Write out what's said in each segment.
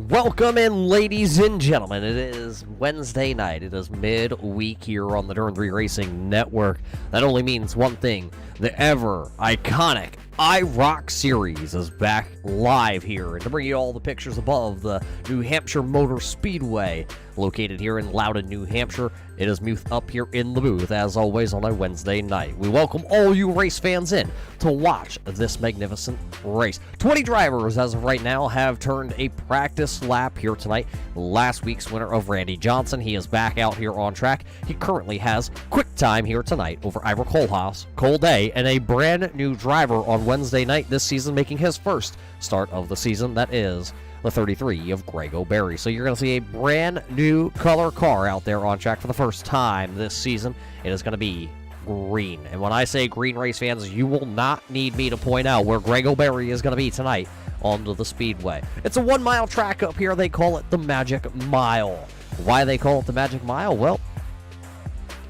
Welcome in, ladies and gentlemen. It is Wednesday night. It is midweek here on the Durham 3 Racing Network. That only means one thing. The ever iconic IROC series is back live here. And to bring you all the pictures above, the New Hampshire Motor Speedway, located here in Loudon, New Hampshire. It is Muth up here in the booth, as always, on a Wednesday night. We welcome all you race fans in to watch this magnificent race. 20 drivers, as of right now, have turned a practice lap here tonight. Last week's winner of Randy Johnson, he is back out here on track. He currently has quick time here tonight over IROC Cole Day, and a brand new driver on Wednesday night this season, making his first start of the season. That is the 33 of Greg O'Berry. So you're going to see a brand new color car out there on track for the first time this season. It is going to be green. And when I say green, race fans, you will not need me to point out where Greg O'Berry is going to be tonight onto the speedway. It's a 1 mile track up here. They call it the Magic Mile. Why they call it the Magic Mile? Well,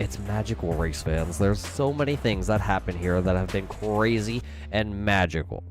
it's magical, race fans. There's so many things that happen here that have been crazy and magical.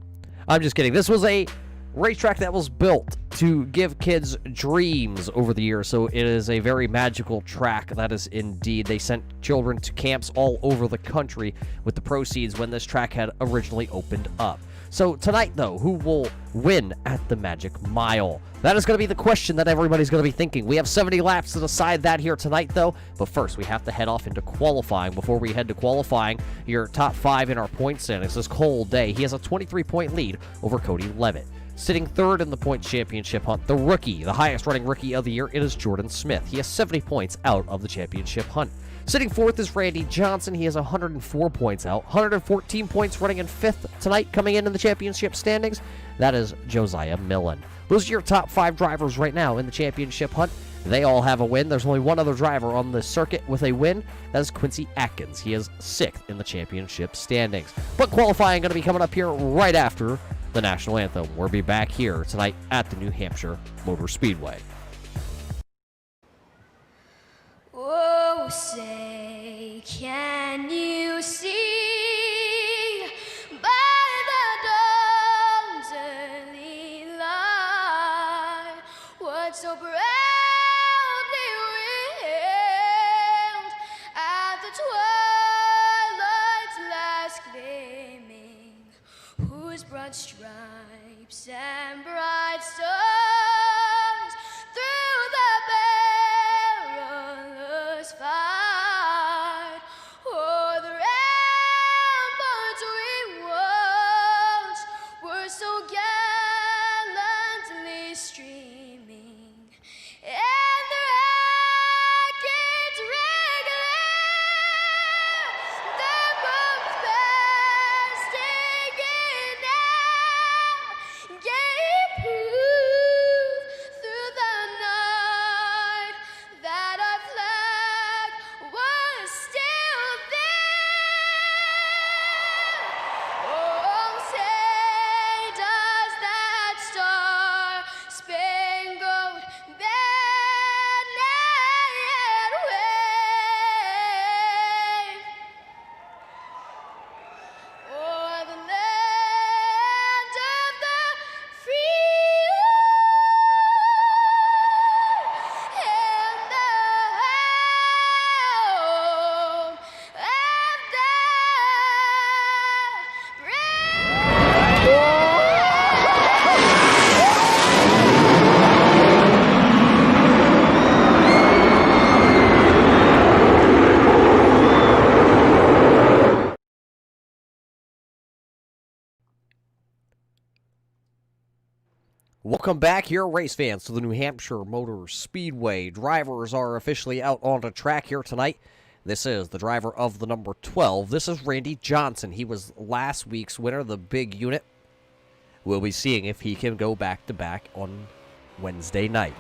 I'm just kidding. This was a racetrack that was built to give kids dreams over the years, so it is a very magical track. That is indeed. They sent children to camps all over the country with the proceeds when this track had originally opened up. So tonight, though, who will win at the Magic Mile? That is going to be the question that everybody's going to be thinking. We have 70 laps to decide that here tonight, though. But first, we have to head off into qualifying. Before we head to qualifying, your top 5 in our point standings is Cole Day. He has a 23-point lead over Cody Levitt. Sitting third in the points championship hunt, the rookie, the highest running rookie of the year, it is Jordan Smith. He has 70 points out of the championship hunt. Sitting fourth is Randy Johnson. He has 104 points out. 114 points running in fifth tonight, coming in the championship standings. That is Josiah Millen. Those are your top 5 drivers right now in the championship hunt. They all have a win. There's only one other driver on the circuit with a win. That is Quincy Atkins. He is 6th in the championship standings. But qualifying going to be coming up here right after the national anthem. We'll be back here tonight at the New Hampshire Motor Speedway. Oh, say, can you see by the dawn's early light what so proudly wailed at the twilight's last gleaming, whose broad stripes and bright stars through the perilous fight o'er the ramparts we watched were so gallantly streaming, and the rockets regular their bombs bursting in air gave proof through the night that our flag was still there. Oh, say does that star-spangled banner yet wave o'er the land of the free and the home of the Welcome back here, race fans, to the New Hampshire Motor Speedway. Drivers are officially out on the track here tonight. This is the driver of the number 12. This is Randy Johnson. He was last week's winner, the big unit. We'll be seeing if he can go back-to-back on Wednesday night.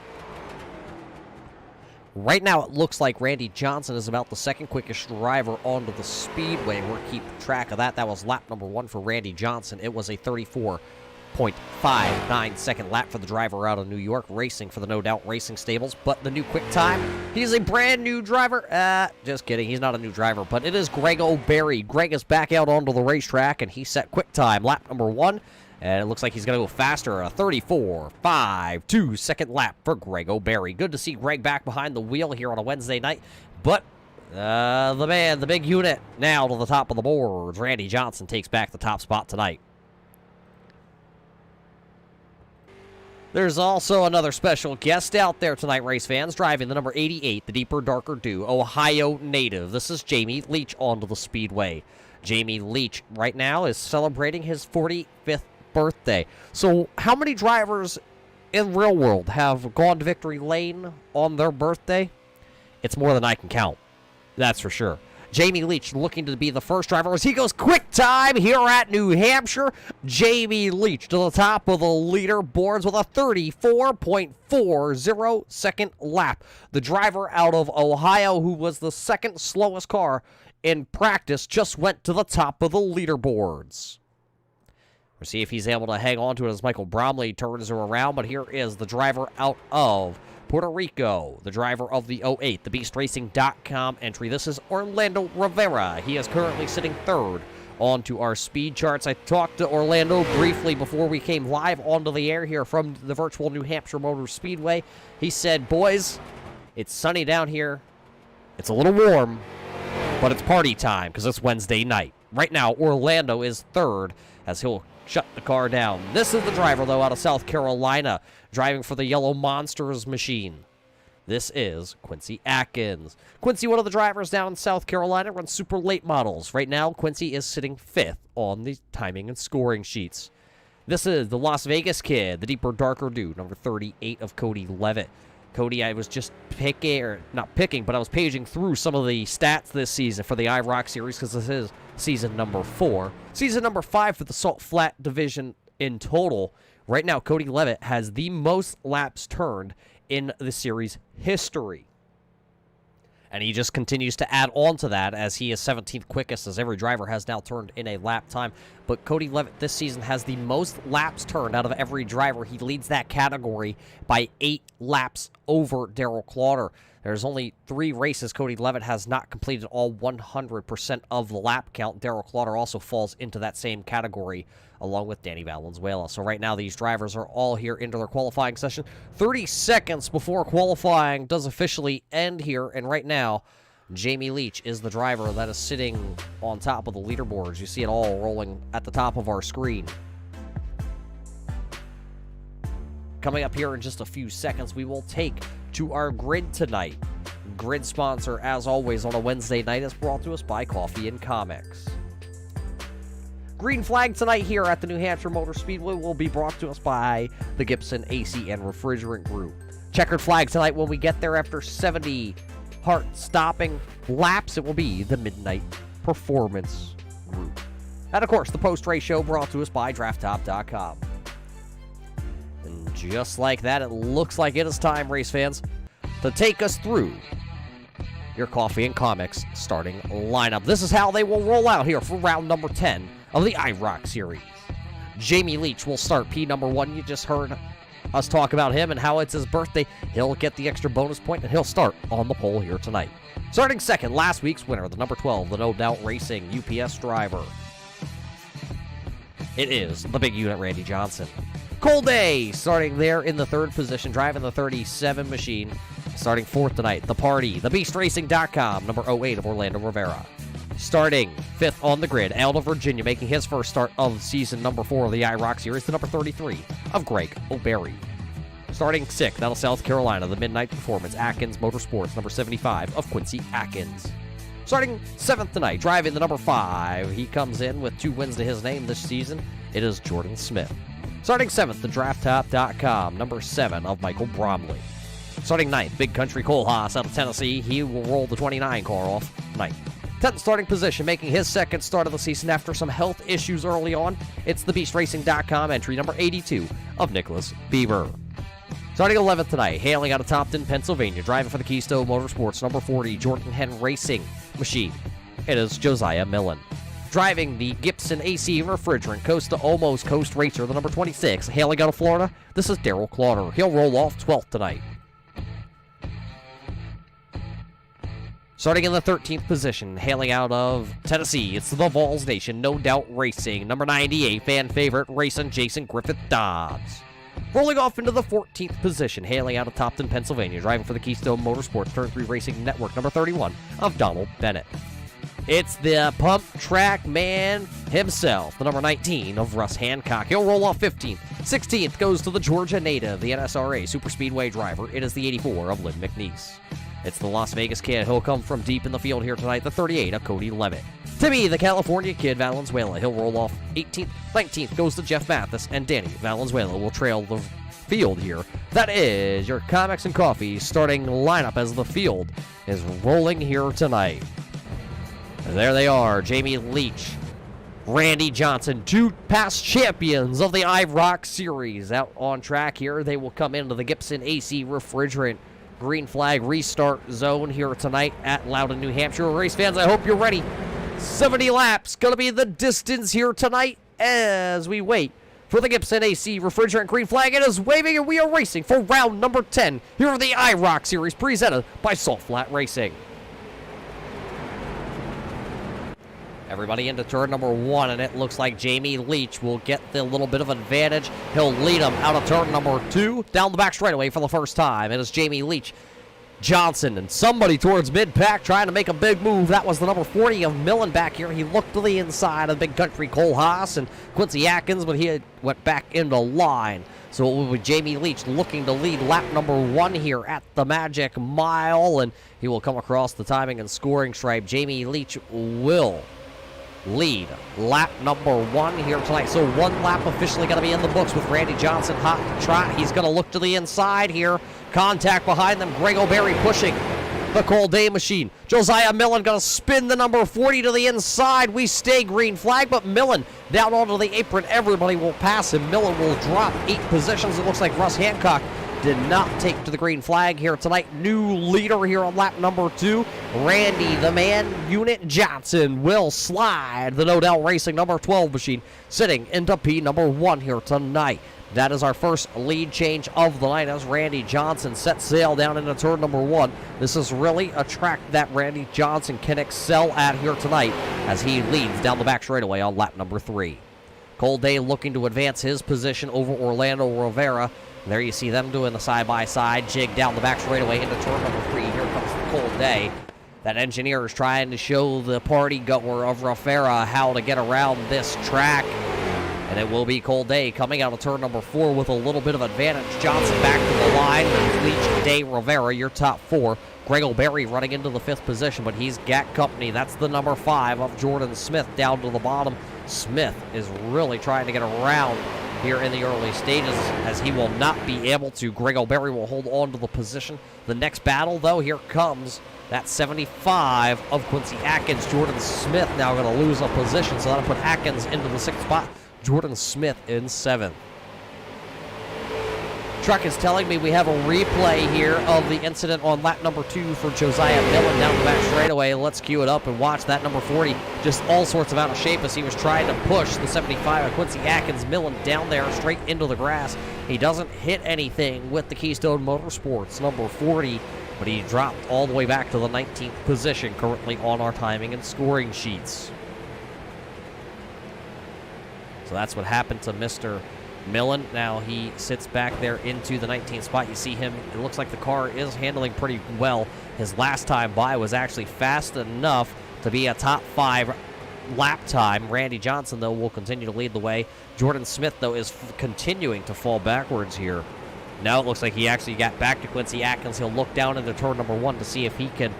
Right now, it looks like Randy Johnson is about the second quickest driver onto the speedway. We'll keep track of that. That was lap number 1 for Randy Johnson. It was a 34.59-second lap for the driver out of New York, racing for the No Doubt Racing Stables. But the new quick time, he's a brand new driver. Just kidding. He's not a new driver, but it is Greg O'Berry. Greg is back out onto the racetrack, and he set quick time. Lap number 1. And it looks like he's going to go faster. A 34.52 second lap for Greg O'Berry. Good to see Greg back behind the wheel here on a Wednesday night. But the big unit now to the top of the boards. Randy Johnson takes back the top spot tonight. There's also another special guest out there tonight, race fans, driving the number 88, the Deeper Darker Dew, Ohio native. This is Jamie Leach onto the speedway. Jamie Leach right now is celebrating his 45th birthday. So how many drivers in real world have gone to victory lane on their birthday? It's more than I can count. That's for sure. Jamie Leach looking to be the first driver as he goes quick time here at New Hampshire. Jamie Leach to the top of the leaderboards with a 34.40 second lap. The driver out of Ohio, who was the second slowest car in practice, just went to the top of the leaderboards. We'll see if he's able to hang on to it as Michael Bromley turns her around, but here is the driver out of Puerto Rico, the driver of the 08, the BeastRacing.com entry. This is Orlando Rivera. He is currently sitting third onto our speed charts. I talked to Orlando briefly before we came live onto the air here from the virtual New Hampshire Motor Speedway. He said, boys, it's sunny down here. It's a little warm, but it's party time because it's Wednesday night. Right now, Orlando is third as he'll shut the car down. This is the driver, though, out of South Carolina, driving for the Yellow Monsters machine. This is Quincy Atkins. Quincy, one of the drivers down in South Carolina, runs super late models. Right now, Quincy is sitting fifth on the timing and scoring sheets. This is the Las Vegas kid, the Deeper Darker Dude, number 38 of Cody Levitt. Cody, I was just not picking, but I was paging through some of the stats this season for the IROC series because this is season number 4. Season number 5 for the Salt Flat division in total. Right now, Cody Levitt has the most laps turned in the series history. And he just continues to add on to that as he is 17th quickest, as every driver has now turned in a lap time. But Cody Levitt this season has the most laps turned out of every driver. He leads that category by 8 laps over Darrell Clauter. There's only 3 races Cody Levitt has not completed all 100% of the lap count. Darrell Clauter also falls into that same category along with Danny Valenzuela. So right now these drivers are all here into their qualifying session. 30 seconds before qualifying does officially end here. And right now, Jamie Leach is the driver that is sitting on top of the leaderboards. You see it all rolling at the top of our screen. Coming up here in just a few seconds, we will take to our grid tonight. Grid sponsor, as always, on a Wednesday night is brought to us by Coffee and Comics. Green flag tonight here at the New Hampshire Motor Speedway will be brought to us by the Gibson AC and Refrigerant Group. Checkered flag tonight when we get there after 70 heart-stopping laps. It will be the Midnight Performance Group. And, of course, the post-race show brought to us by DraftTop.com. And just like that, it looks like it is time, race fans, to take us through your Coffee and Comics starting lineup. This is how they will roll out here for round number 10 of the IROC series. Jamie Leach will start P number 1. You just heard us talk about him and how it's his birthday. He'll get the extra bonus point, and he'll start on the pole here tonight. Starting second, last week's winner, the number 12, the No Doubt Racing UPS driver. It is the big unit, Randy Johnson. Cole Day starting there in the third position, driving the 37 machine. Starting fourth tonight, the party, the BeastRacing.com, number 08 of Orlando Rivera. Starting fifth on the grid, out of Virginia, making his first start of season number 4 of the IROC series, the number 33 of Greg O'Berry. Starting sixth, out of South Carolina, the Midnight Performance, Atkins Motorsports, number 75 of Quincy Atkins. Starting seventh tonight, driving the number 5, he comes in with 2 wins to his name this season. It is Jordan Smith. Starting seventh, the DraftTop.com, number 7 of Michael Bromley. Starting ninth, Big Country Cole Haas out of Tennessee. He will roll the 29 car off ninth. 10th starting position, making his second start of the season after some health issues early on. It's the BeastRacing.com entry, number 82 of Nicholas Bieber. Starting 11th tonight, hailing out of Topton, Pennsylvania, driving for the Keystone Motorsports, number 40, Jordan Henn Racing machine. It is Josiah Millen. Driving the Gibson AC Refrigerant Coast to Almost Coast Racer, the number 26, hailing out of Florida, this is Darrell Clauter. He'll roll off 12th tonight. Starting in the 13th position, hailing out of Tennessee, it's the Vols Nation, No Doubt Racing. Number 98, fan favorite, racing Jason Griffith Dobbs. Rolling off into the 14th position, hailing out of Topton, Pennsylvania, driving for the Keystone Motorsports Turn 3 Racing Network, number 31 of Donald Bennett. It's the pump track man himself, the number 19 of Russ Hancock. He'll roll off 15th. 16th goes to the Georgia native, the NSRA Superspeedway driver. It is the 84 of Lynn McNeese. It's the Las Vegas kid. He'll come from deep in the field here tonight, the 38 of Cody Levitt. To me, the California kid, Valenzuela. He'll roll off 18th. 19th goes to Jeff Mathis, and Danny Valenzuela will trail the field here. That is your Comics and Coffee starting lineup as the field is rolling here tonight. And there they are, Jamie Leach, Randy Johnson, two past champions of the IROC series out on track here. They will come into the Gibson AC Refrigerant green flag restart zone here tonight at Loudon, New Hampshire. Race fans, I hope you're ready. 70 laps, gonna be the distance here tonight as we wait for the Gibson AC Refrigerant green flag. It is waving and we are racing for round number 10 here of the IROC series presented by Salt Flat Racing. Everybody into turn number 1, and it looks like Jamie Leach will get the little bit of advantage. He'll lead him out of turn number 2, down the back straightaway for the first time. It is Jamie Leach, Johnson, and somebody towards mid-pack trying to make a big move. That was the number 40 of Millen back here. He looked to the inside of Big Country Cole Haas and Quincy Atkins, but he went back into line. So it will be Jamie Leach looking to lead lap number 1 here at the Magic Mile, and he will come across the timing and scoring stripe. Jamie Leach will lead lap number 1 here tonight. So 1 lap officially going to be in the books with Randy Johnson hot to trot. He's going to look to the inside here. Contact behind them. Greg O'Berry pushing the Cole Day machine. Josiah Millen going to spin the number 40 to the inside. We stay green flag, but Millen down onto the apron. Everybody will pass him. Millen will drop 8 positions. It looks like Russ Hancock did not take to the green flag here tonight. New leader here on lap number 2. Randy, the man, Unit Johnson, will slide the No Doubt Racing number 12 machine, sitting into P number 1 here tonight. That is our first lead change of the night as Randy Johnson sets sail down into turn number 1. This is really a track that Randy Johnson can excel at here tonight as he leads down the back straightaway on lap number 3. Cole Day looking to advance his position over Orlando Rivera. There you see them doing the side-by-side jig down the back straightaway into turn number 3. Here comes the Cole Day. That engineer is trying to show the party goer of Rivera how to get around this track. And it will be Cole Day coming out of turn number 4 with a little bit of advantage. Johnson back to the line. Leach, Day, Rivera, your top 4. Greg O'Berry running into the 5th position, but he's got company. That's the number 5 of Jordan Smith down to the bottom. Smith is really trying to get around here in the early stages as he will not be able to. Greg O'Berry will hold on to the position. The next battle, though, here comes that 75 of Quincy Atkins. Jordan Smith now going to lose a position, so that'll put Atkins into the 6th spot. Jordan Smith in 7th. Truck is telling me we have a replay here of the incident on lap number 2 for Josiah Millen down the back straightaway. Let's cue it up and watch that number 40 just all sorts of out of shape as he was trying to push the 75 of Quincy Atkins. Millen down there straight into the grass. He doesn't hit anything with the Keystone Motorsports number 40, but he dropped all the way back to the 19th position currently on our timing and scoring sheets. So that's what happened to Mr. Millen. Now he sits back there into the 19th spot. You see him, it looks like the car is handling pretty well. His last time by was actually fast enough to be a top 5 lap time. Randy Johnson, though, will continue to lead the way. Jordan Smith, though, is continuing to fall backwards here. Now it looks like he actually got back to Quincy Atkins. He'll look down into turn number 1 to see if he can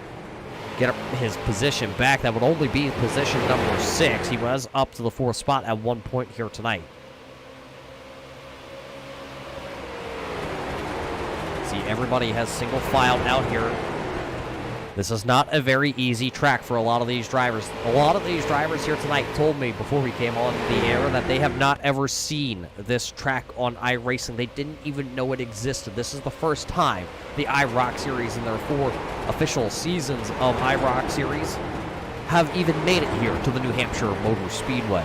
get his position back. That would only be position number 6. He was up to the 4th spot at one point here tonight. See, everybody has single filed out here. This is not a very easy track for a lot of these drivers. A lot of these drivers here tonight told me before we came on the air that they have not ever seen this track on iRacing. They didn't even know it existed. This is the first time the IROC series in their 4 official seasons of IROC series have even made it here to the New Hampshire Motor Speedway.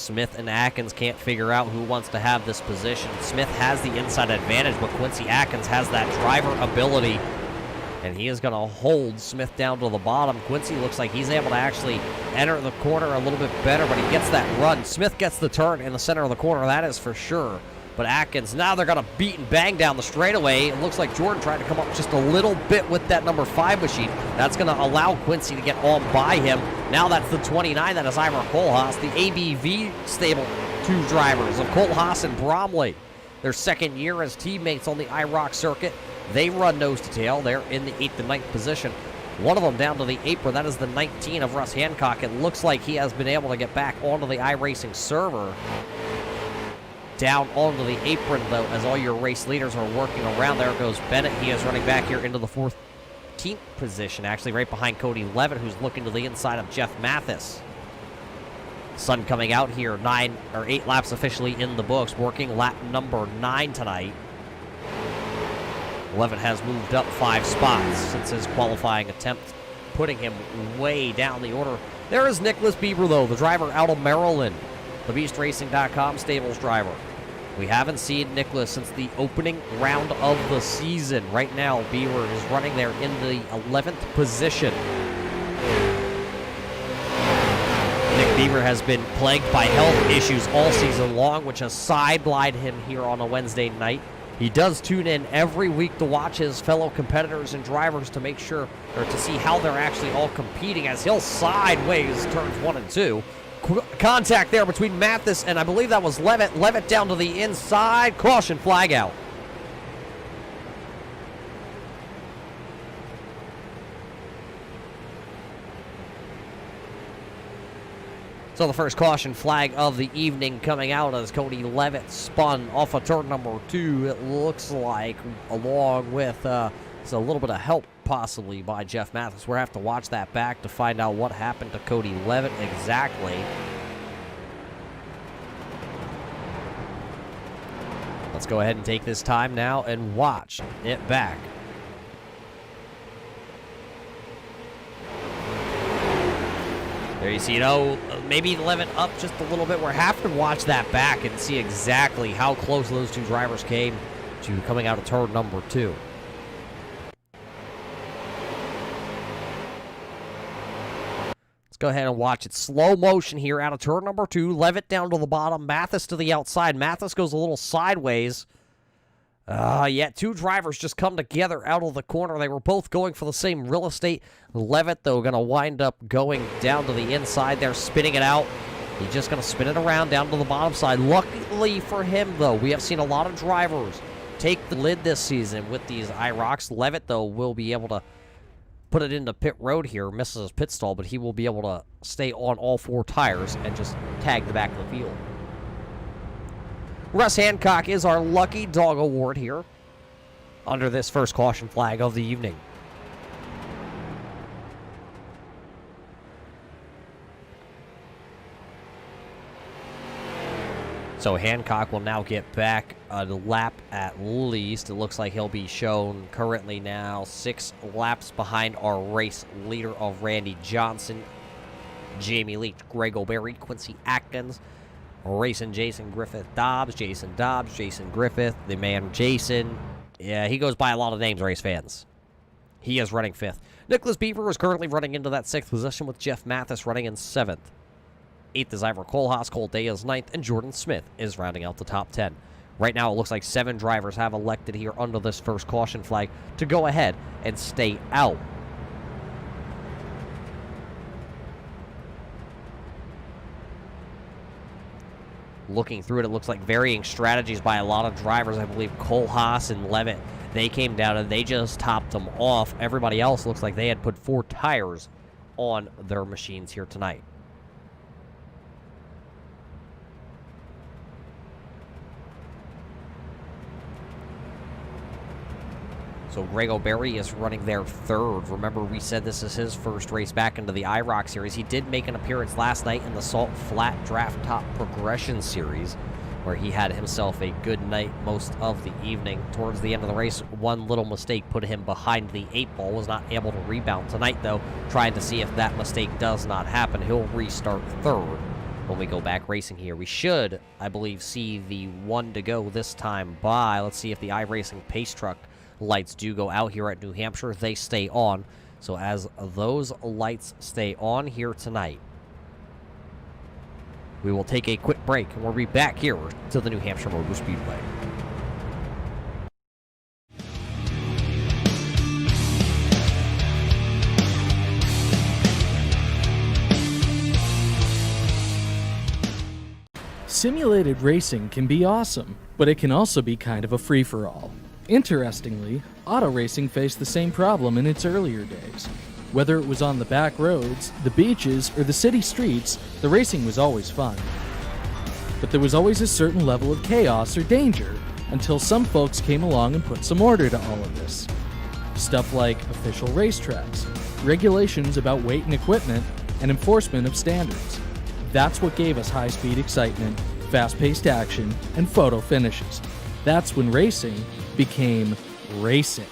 Smith and Atkins can't figure out who wants to have this position. Smith has the inside advantage, but Quincy Atkins has that driver ability, and he is going to hold Smith down to the bottom. Quincy looks like he's able to actually enter the corner a little bit better, but he gets that run. Smith gets the turn in the center of the corner, that is for sure. But Atkins, now they're going to beat and bang down the straightaway. It looks like Jordan trying to come up just a little bit with that number 5 machine. That's going to allow Quincy to get on by him. Now that's the 29. That is IROC Kohlhaas, the ABV stable 2 drivers of Kohlhaas and Bromley. Their second year as teammates on the IROC circuit. They run nose to tail. They're in the 8th and 9th position. One of them down to the apron. That is the 19 of Russ Hancock. It looks like he has been able to get back onto the iRacing server. Down onto the apron, though, as all your race leaders are working around. There goes Bennett. He is running back here into the 14th position, actually right behind Cody Levitt, who's looking to the inside of Jeff Mathis. Sun coming out here, 8 laps officially in the books, working lap number 9 tonight. Levitt has moved up 5 spots since his qualifying attempt, putting him way down the order. There is Nicholas Bieber, though, the driver out of Maryland. The BeastRacing.com stables driver. We haven't seen Nicholas since the opening round of the season. Right now, Bieber is running there in the 11th position. Nick Bieber has been plagued by health issues all season long, which has sidelined him here on a Wednesday night. He does tune in every week to watch his fellow competitors and drivers to make sure, or to see how they're actually all competing, as he'll sideways turns 1 and 2. Contact there between Mathis and I believe that was Levitt. Levitt down to the inside. Caution flag out. So the first caution flag of the evening coming out as Cody Levitt spun off of turn number 2. It looks like, along with a little bit of help possibly by Jeff Mathis. We'll have to watch that back to find out what happened to Cody Levitt exactly. Let's go ahead and take this time now and watch it back. There you see, maybe Levitt up just a little bit. We'll have to watch that back and see exactly how close those 2 drivers came to coming out of turn number 2. Let's go ahead and watch it. Slow motion here out of turn number 2. Levitt down to the bottom. Mathis to the outside. Mathis goes a little sideways. Yeah, 2 drivers just come together out of the corner. They were both going for the same real estate. Levitt, though, going to wind up going down to the inside there, spinning it out. He's just going to spin it around down to the bottom side. Luckily for him, though, we have seen a lot of drivers take the lid this season with these IROCs. Levitt, though, will be able to put it into pit road here, misses his pit stall, but he will be able to stay on all 4 tires and just tag the back of the field. Russ Hancock is our lucky dog award here under this first caution flag of the evening. So Hancock will now get back a lap at least. It looks like he'll be shown currently now 6 laps behind our race leader of Randy Johnson, Jamie Leach, Greg O'Berry, Quincy Atkins, racing Jason Griffith-Dobbs, Jason Griffith, the man Jason. Yeah, he goes by a lot of names, race fans. He is running 5th. Nicholas Bieber is currently running into that 6th position with Jeff Mathis running in 7th. 8th is IROC Kohlhaas, Cole Day is 9th, and Jordan Smith is rounding out the top 10. Right now, it looks like 7 drivers have elected here under this first caution flag to go ahead and stay out. Looking through it, it looks like varying strategies by a lot of drivers. I believe Kohlhaas and Levitt, they came down and they just topped them off. Everybody else looks like they had put 4 tires on their machines here tonight. So Greg O'Berry is running there 3rd. Remember, we said this is his first race back into the IROC series. He did make an appearance last night in the Salt Flat Draft Top Progression Series, where he had himself a good night most of the evening. Towards the end of the race, one little mistake put him behind the 8 ball, was not able to rebound. Tonight, though, trying to see if that mistake does not happen, he'll restart 3rd. when we go back racing here. We should, I believe, see the one to go this time by. Let's see if the iRacing pace truck lights do go out here at New Hampshire. They stay on. So as those lights stay on here tonight, we will take a quick break, and we'll be back here to the New Hampshire Motor Speedway. Simulated racing can be awesome, but it can also be kind of a free-for-all. Interestingly, auto racing faced the same problem in its earlier days. Whether it was on the back roads, the beaches, or the city streets, the racing was always fun. But there was always a certain level of chaos or danger, until some folks came along and put some order to all of this. Stuff like official racetracks, regulations about weight and equipment, and enforcement of standards. That's what gave us high-speed excitement, fast-paced action, and photo finishes. That's when racing became racing.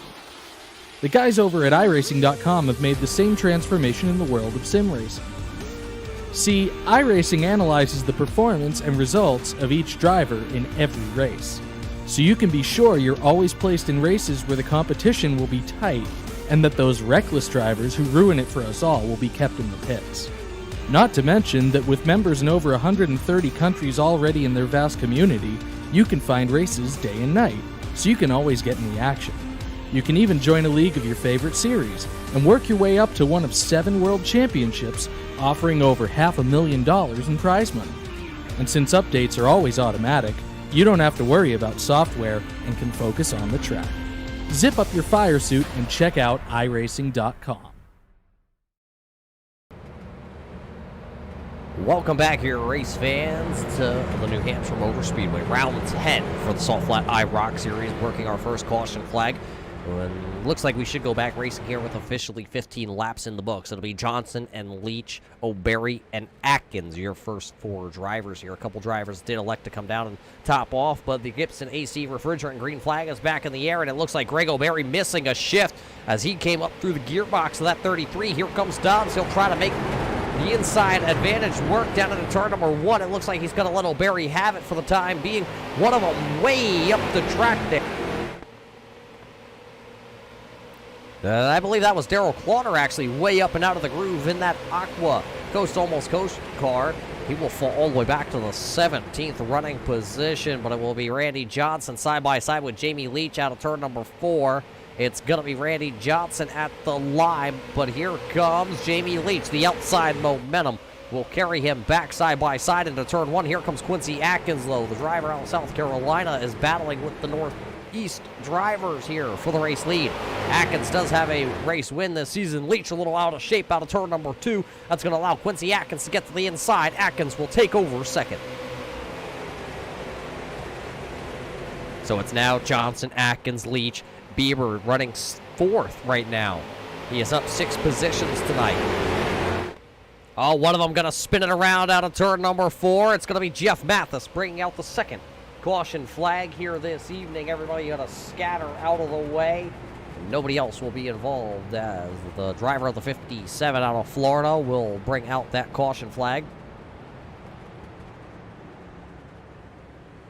The guys over at iRacing.com have made the same transformation in the world of sim racing. See, iRacing analyzes the performance and results of each driver in every race, so you can be sure you're always placed in races where the competition will be tight, and that those reckless drivers who ruin it for us all will be kept in the pits. Not to mention that with members in over 130 countries already in their vast community, you can find races day and night, so you can always get in the action. You can even join a league of your favorite series and work your way up to one of 7 world championships, offering over $500,000 in prize money. And since updates are always automatic, you don't have to worry about software and can focus on the track. Zip up your fire suit and check out iRacing.com. Welcome back here, race fans, to the New Hampshire Motor Speedway. Round 10 for the Salt Flat IROC Series, working our first caution flag. And looks like we should go back racing here with officially 15 laps in the books. It'll be Johnson and Leach, O'Berry, and Atkins, your first 4 drivers here. A couple drivers did elect to come down and top off, but the Gibson AC refrigerant green flag is back in the air, and it looks like Greg O'Berry missing a shift as he came up through the gearbox of that 33. Here comes Dobbs. He'll try to make the inside advantage work down into turn number 1. It looks like he's going to let O'Berry have it for the time being. One of them way up the track there. I believe that was Daryl Clauter actually way up and out of the groove in that Aqua Coast Almost Coast car. He will fall all the way back to the 17th running position, but it will be Randy Johnson side by side with Jamie Leach out of turn number 4. It's going to be Randy Johnson at the line, but here comes Jamie Leach. The outside momentum will carry him back side by side into turn 1. Here comes Quincy Atkins, though. The driver out of South Carolina is battling with the Northeast drivers here for the race lead. Atkins does have a race win this season. Leach a little out of shape out of turn number 2. That's going to allow Quincy Atkins to get to the inside. Atkins will take over second. So it's now Johnson, Atkins, Leach, Bieber running 4th right now. He is up 6 positions tonight. Oh, one of them going to spin it around out of turn number 4. It's going to be Jeff Mathis bringing out the second caution flag here this evening. Everybody going to scatter out of the way. Nobody else will be involved as the driver of the 57 out of Florida will bring out that caution flag.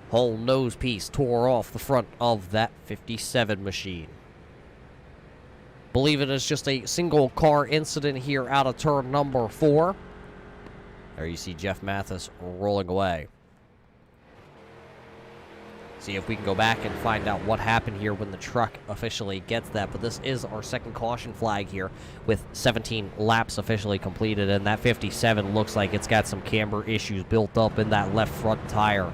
Whole nose piece tore off the front of that 57 machine. Believe it is just a single car incident here out of turn number 4. There you see Jeff Mathis rolling away. See if we can go back and find out what happened here when the truck officially gets that. But this is our second caution flag here with 17 laps officially completed. And that 57 looks like it's got some camber issues built up in that left front tire.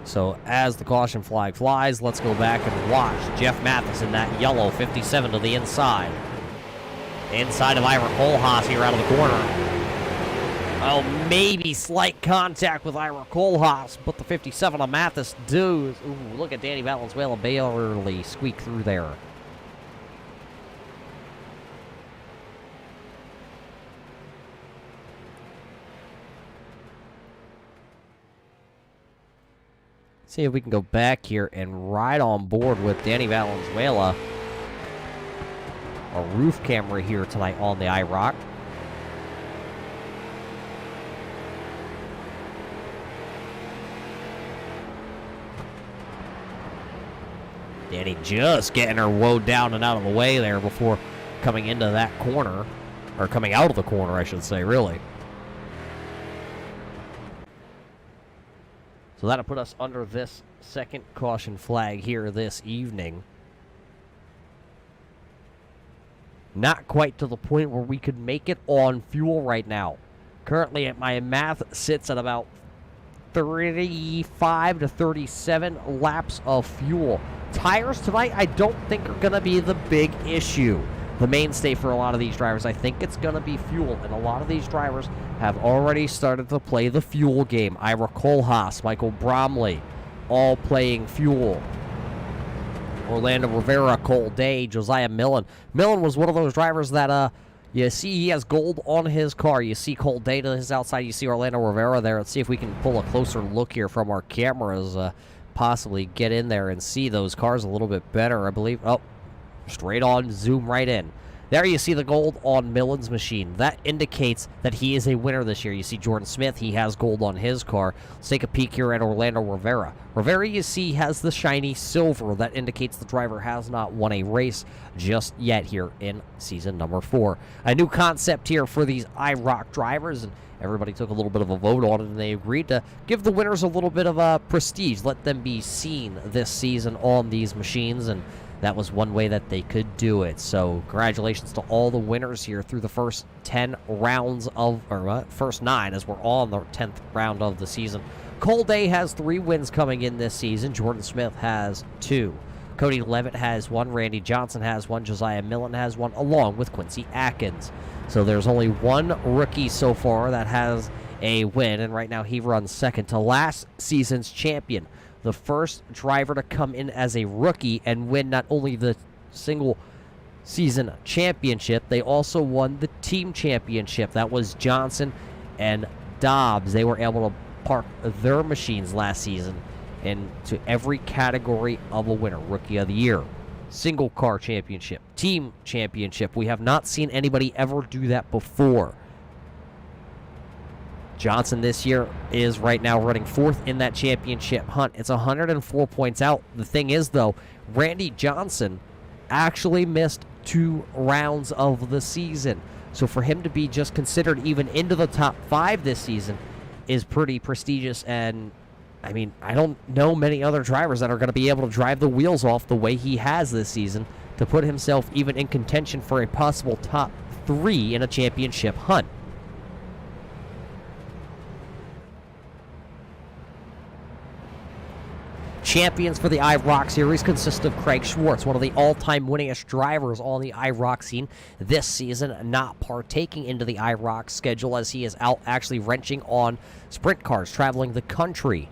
So as the caution flag flies, let's go back and watch Jeff Mathis in that yellow 57 to the inside. Inside of Ira Kohlhaas here out of the corner. Oh, maybe slight contact with Ira Kohlhaas, but the 57 of Mathis does. Ooh, look at Danny Valenzuela barely squeak through there. See if we can go back here and ride on board with Danny Valenzuela. a roof camera here tonight on the IROC. Danny just getting her woe down and out of the way there before coming into that corner, or coming out of the corner, I should say, really. So that'll put us under this second caution flag here this evening. Not quite to the point where we could make it on fuel right now. Currently, my math sits at about 35 to 37 laps of fuel. Tires tonight, I don't think are going to be the big issue. The mainstay for a lot of these drivers, I think it's going to be fuel, and a lot of these drivers have already started to play the fuel game. Ira Kohlhaas, Michael Bromley, all playing fuel. Orlando Rivera, Cole Day, Josiah Millen. Millen was one of those drivers that, you see he has gold on his car. You see Cole Day to his outside. You see Orlando Rivera there. Let's see if we can pull a closer look here from our cameras. Possibly get in there and see those cars a little bit better, I believe. Oh, straight on, zoom right in. There you see the gold on Millen's machine. That indicates that he is a winner this year. You see Jordan Smith, he has gold on his car. Let's take a peek here at Orlando Rivera. Rivera, you see, has the shiny silver. That indicates the driver has not won a race just yet here in season number 4. A new concept here for these IROC drivers, and everybody took a little bit of a vote on it, and they agreed to give the winners a little bit of prestige. Let them be seen this season on these machines, and that was one way that they could do it. So congratulations to all the winners here through the first 10 rounds of, or first 9 as we're on the 10th round of the season. Cole Day has 3 wins coming in this season. Jordan Smith has 2. Cody Levitt has 1. Randy Johnson has 1. Josiah Millen has 1, along with Quincy Atkins. So there's only 1 rookie so far that has a win, and right now he runs second to last season's champion. The first driver to come in as a rookie and win not only the single season championship, they also won the team championship. That was Johnson and Dobbs. They were able to park their machines last season into every category of a winner. Rookie of the year, single car championship, team championship. We have not seen anybody ever do that before. Johnson this year is right now running 4th in that championship hunt. It's 104 points out. The thing is, though, Randy Johnson actually missed 2 rounds of the season. So for him to be just considered even into the top 5 this season is pretty prestigious. And, I mean, I don't know many other drivers that are going to be able to drive the wheels off the way he has this season to put himself even in contention for a possible top 3 in a championship hunt. Champions for the IROC series consist of Craig Schwartz, one of the all-time winningest drivers on the IROC scene this season, not partaking into the IROC schedule as he is out actually wrenching on sprint cars, traveling the country.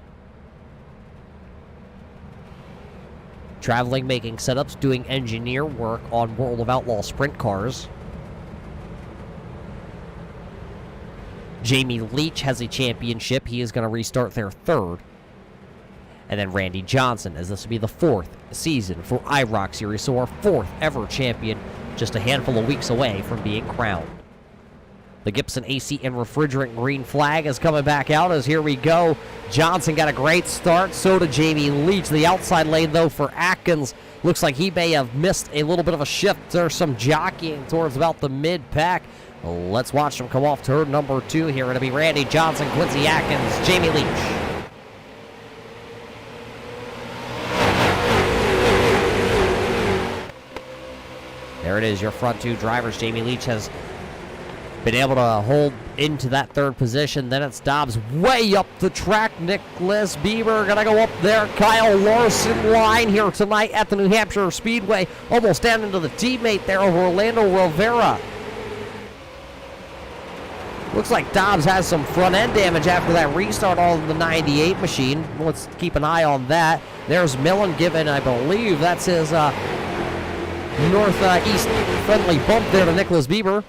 Traveling, making setups, doing engineer work on World of Outlaw sprint cars. Jamie Leach has a championship. He is going to restart their 3rd. And then Randy Johnson, as this will be the 4th season for IROC Series, so our 4th ever champion, just a handful of weeks away from being crowned. The Gibson AC and refrigerant green flag is coming back out as here we go. Johnson got a great start, so did Jamie Leach. The outside lane, though, for Atkins, looks like he may have missed a little bit of a shift. There's some jockeying towards about the mid-pack. Let's watch him come off turn number 2 here. It'll be Randy Johnson, Quincy Atkins, Jamie Leach. There it is, your front 2 drivers. Jamie Leach has been able to hold into that 3rd position. Then it's Dobbs way up the track. Nicholas Bieber going to go up there. Kyle Larson line here tonight at the New Hampshire Speedway. Almost down into the teammate there of Orlando Rivera. Looks like Dobbs has some front end damage after that restart on the 98 machine. Let's keep an eye on that. There's Millen giving, I believe that's his northeast friendly bump there to Nicholas Bieber.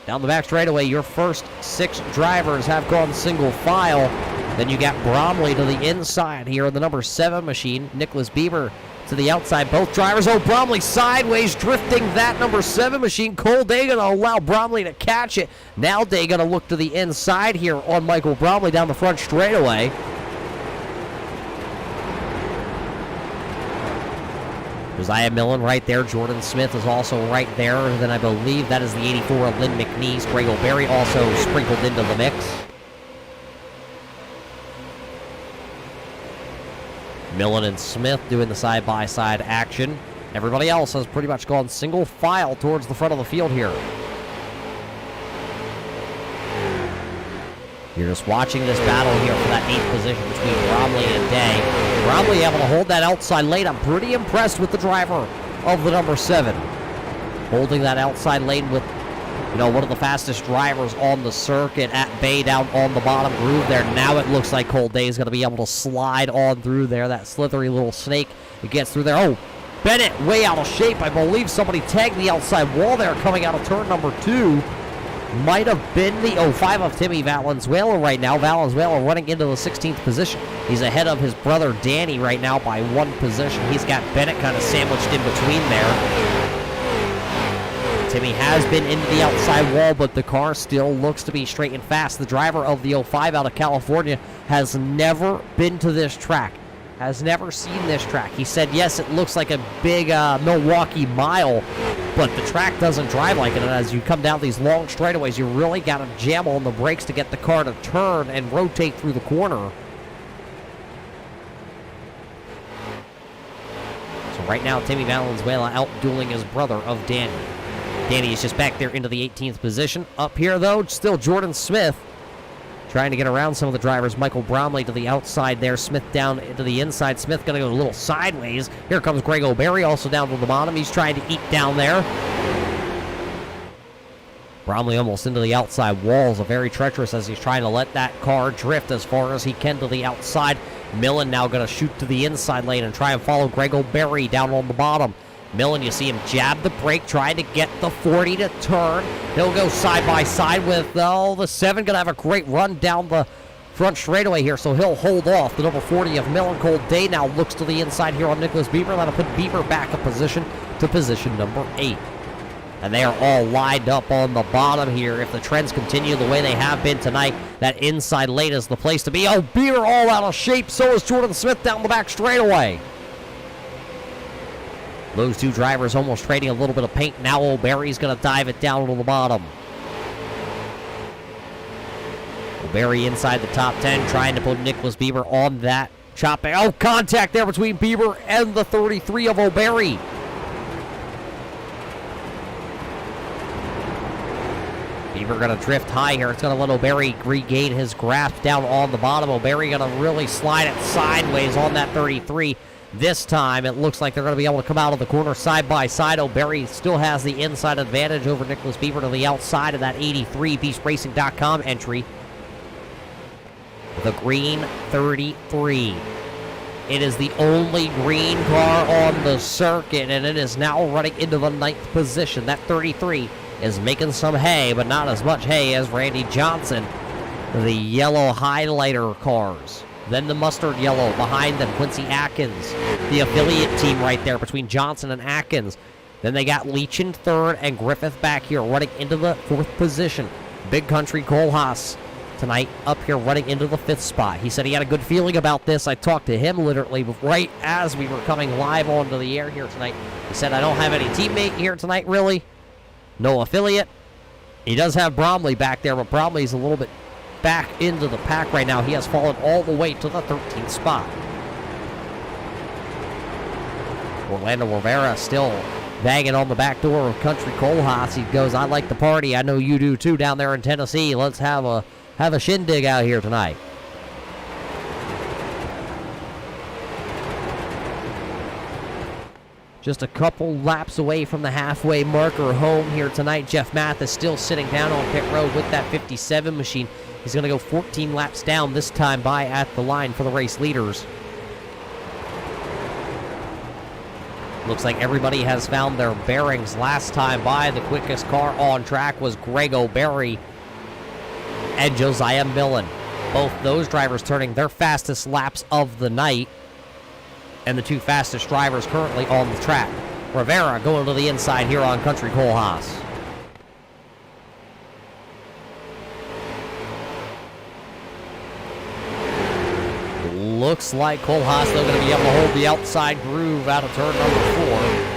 Down the back straightaway, your first 6 drivers have gone single file. Then you got Bromley to the inside here in the number 7 machine. Nicholas Bieber to the outside. Both drivers. Oh, Bromley sideways, drifting that number 7 machine. Cole Day going to allow Bromley to catch it. Now Day going to look to the inside here on Michael Bromley down the front straightaway. Josiah Millen right there. Jordan Smith is also right there. Then I believe that is the 84 of Lynn McNeese. Greg O'Berry also sprinkled into the mix. Millen and Smith doing the side-by-side action. Everybody else has pretty much gone single file towards the front of the field here. You're just watching this battle here for that 8th position between Bromley and Day. Bromley able to hold that outside lane. I'm pretty impressed with the driver of the number 7. Holding that outside lane with, one of the fastest drivers on the circuit at Bay down on the bottom groove there. Now it looks like Cole Day is going to be able to slide on through there. That slithery little snake, it gets through there. Oh, Bennett way out of shape. I believe somebody tagged the outside wall there coming out of turn number 2. Might have been the 05 of Timmy Valenzuela right now. Valenzuela running into the 16th position. He's ahead of his brother Danny right now by 1 position. He's got Bennett kind of sandwiched in between there. Timmy has been into the outside wall, but the car still looks to be straight and fast. The driver of the 05 out of California has never been to this track, has never seen this track. He said, yes, it looks like a big Milwaukee mile, but the track doesn't drive like it. And as you come down these long straightaways, you really got to jam on the brakes to get the car to turn and rotate through the corner. So right now, Timmy Valenzuela out-dueling his brother of Danny. Danny is just back there into the 18th position. Up here, though, still Jordan Smith trying to get around some of the drivers. Michael Bromley to the outside there. Smith down to the inside. Smith going to go a little sideways. Here comes Greg O'Berry also down to the bottom. He's trying to eat down there. Bromley almost into the outside walls. Very treacherous as he's trying to let that car drift as far as he can to the outside. Millen now going to shoot to the inside lane and try and follow Greg O'Berry down on the bottom. Millen, you see him jab the brake, trying to get the 40 to turn. He'll go side by side with, the 7. Going to have a great run down the front straightaway here, so he'll hold off. The number 40 of Millen. Cole Day now looks to the inside here on Nicholas Bieber. That'll put Bieber back a position to position number 8. And they are all lined up on the bottom here. If the trends continue the way they have been tonight, that inside lane is the place to be. Oh, Bieber all out of shape. So is Jordan Smith down the back straightaway. Those 2 drivers almost trading a little bit of paint. Now O'Berry's going to dive it down to the bottom. O'Berry inside the top 10, trying to put Nicholas Bieber on that chop. Oh, contact there between Bieber and the 33 of O'Berry. Bieber going to drift high here. It's going to let O'Berry regain his grasp down on the bottom. O'Berry going to really slide it sideways on that 33. This time, it looks like they're going to be able to come out of the corner side by side. O'Berry still has the inside advantage over Nicholas Bieber to the outside of that 83 BeastRacing.com entry. The green 33. It is the only green car on the circuit, and it is now running into the 9th position. That 33 is making some hay, but not as much hay as Randy Johnson, the yellow highlighter cars. Then the mustard yellow behind them, Quincy Atkins, the affiliate team right there between Johnson and Atkins. Then they got Leach in 3rd and Griffith back here running into the 4th position. Big Country Cole Haas tonight up here running into the 5th spot. He said he had a good feeling about this. I talked to him literally right as we were coming live onto the air here tonight. He said, I don't have any teammate here tonight, really. No affiliate. He does have Bromley back there, but Bromley's a little bit back into the pack right now. He has fallen all the way to the 13th spot. Orlando Rivera still banging on the back door of Country Cole Haas. He goes, I like the party. I know you do too down there in Tennessee. Let's have a shindig out here tonight. Just a couple laps away from the halfway marker home here tonight. Jeff Mathis still sitting down on pit road with that 57 machine. He's going to go 14 laps down this time by at the line for the race leaders. Looks like everybody has found their bearings. Last time by, the quickest car on track was Greg O'Berry and Josiah Millen. Both those drivers turning their fastest laps of the night, and the two fastest drivers currently on the track. Rivera going to the inside here on Country Cole Haas. Looks like Cole Haas still going to be able to hold the outside groove out of turn number 4.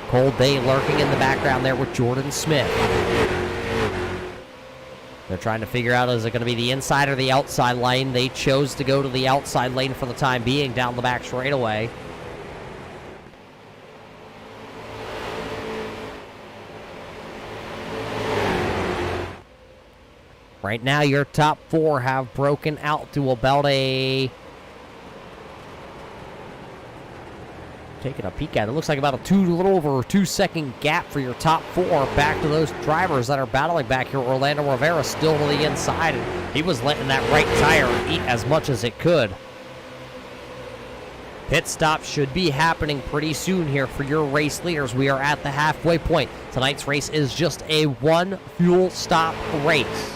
Cole Day lurking in the background there with Jordan Smith. They're trying to figure out, is it going to be the inside or the outside lane? They chose to go to the outside lane for the time being down the back straightaway. Right now, your top 4 have broken out to about taking a peek at it. It looks like about a little over a 2-second gap for your top 4 back to those drivers that are battling back here. Orlando Rivera still to the inside. He was letting that right tire eat as much as it could. Pit stop should be happening pretty soon here for your race leaders. We are at the halfway point. Tonight's race is just a 1 fuel stop race.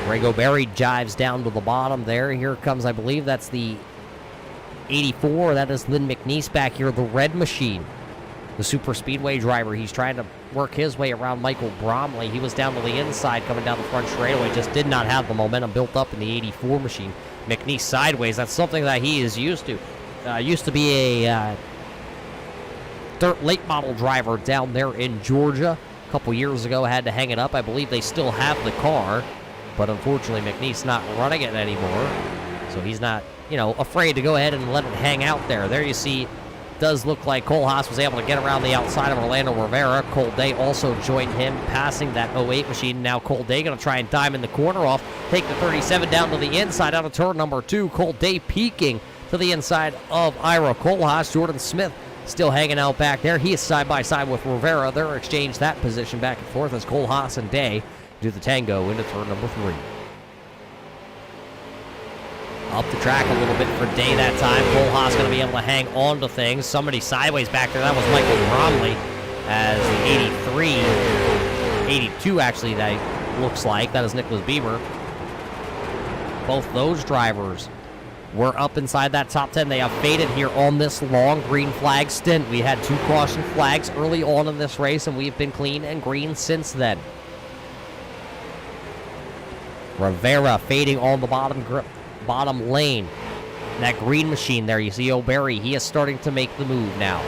Grego Berry jives down to the bottom there. Here comes, I believe that's the 84. That is Lynn McNeese back here, the red machine. The super speedway driver. He's trying to work his way around Michael Bromley. He was down to the inside coming down the front straightaway. Just did not have the momentum built up in the 84 machine. McNeese sideways. That's something that he is used to. Used to be a dirt late model driver down there in Georgia. A couple years ago had to hang it up. I believe they still have the car. But unfortunately, McNeese not running it anymore. So he's not, afraid to go ahead and let it hang out there. There you see, does look like Cole Haas was able to get around the outside of Orlando Rivera. Cole Day also joined him, passing that 08 machine. Now Cole Day going to try and diamond the corner off. Take the 37 down to the inside out of turn number 2. Cole Day peeking to the inside of IROC. Cole Haas, Jordan Smith still hanging out back there. He is side by side with Rivera. They're exchanged that position back and forth as Cole Haas and Day do the tango into turn number 3. Up the track a little bit for Day that time. Cole Haas going to be able to hang on to things. Somebody sideways back there. That was Michael Bromley as the 83. 82 actually, that looks like. That is Nicholas Bieber. Both those drivers were up inside that top 10. They have faded here on this long green flag stint. We had 2 caution flags early on in this race, and we've been clean and green since then. Rivera fading on the bottom lane. That green machine there, you see O'Berry, he is starting to make the move now.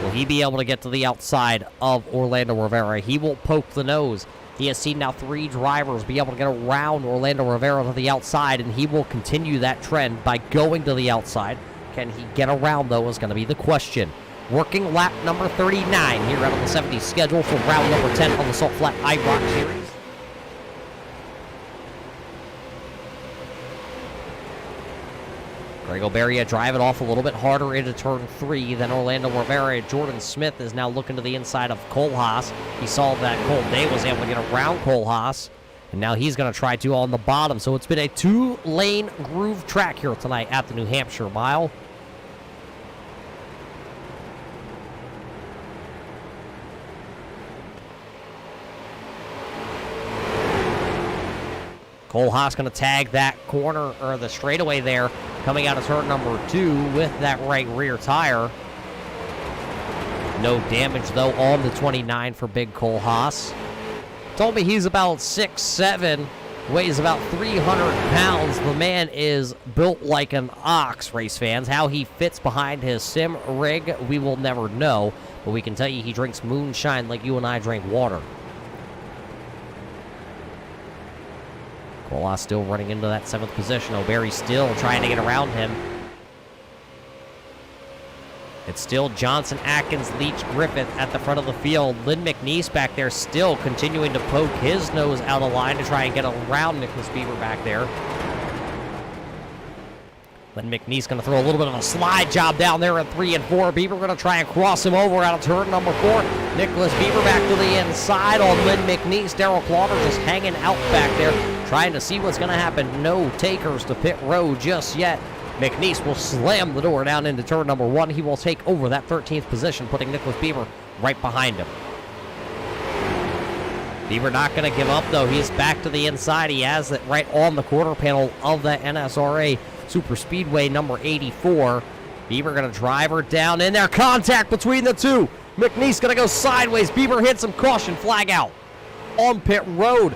Will he be able to get to the outside of Orlando Rivera? He will poke the nose. He has seen now 3 drivers be able to get around Orlando Rivera to the outside, and he will continue that trend by going to the outside. Can he get around, though, is going to be the question. Working lap number 39 here out on the 70 schedule for round number 10 on the Salt Flat IROC Series. Grego Berry driving off a little bit harder into turn 3 than Orlando Rivera. Jordan Smith is now looking to the inside of Cole Haas. He saw that Cole Day was able to get around Cole Haas, and now he's going to try to on the bottom. So it's been a 2-lane groove track here tonight at the New Hampshire Mile. Cole Haas going to tag that corner, or the straightaway there, coming out of turn number 2 with that right rear tire. No damage, though, on the 29 for big Cole Haas. Told me he's about 6'7", weighs about 300 pounds. The man is built like an ox, race fans. How he fits behind his sim rig, we will never know. But we can tell you he drinks moonshine like you and I drink water. Cole Haas still running into that 7th position. O'Berry still trying to get around him. It's still Johnson, Atkins, Leach, Griffith at the front of the field. Lynn McNeese back there still continuing to poke his nose out of line to try and get around Nicholas Bieber back there. Then McNeese going to throw a little bit of a slide job down there at 3 and 4. Bieber going to try and cross him over out of turn number 4. Nicholas Bieber back to the inside on Lynn McNeese. Darryl Clauter just hanging out back there, trying to see what's going to happen. No takers to pit road just yet. McNeese will slam the door down into turn number 1. He will take over that 13th position, putting Nicholas Bieber right behind him. Bieber not going to give up, though. He's back to the inside. He has it right on the quarter panel of the NSRA Super Speedway number 84. Bieber going to drive her down in there. Contact between the two. McNeese going to go sideways. Bieber hits him. Caution flag out on pit road.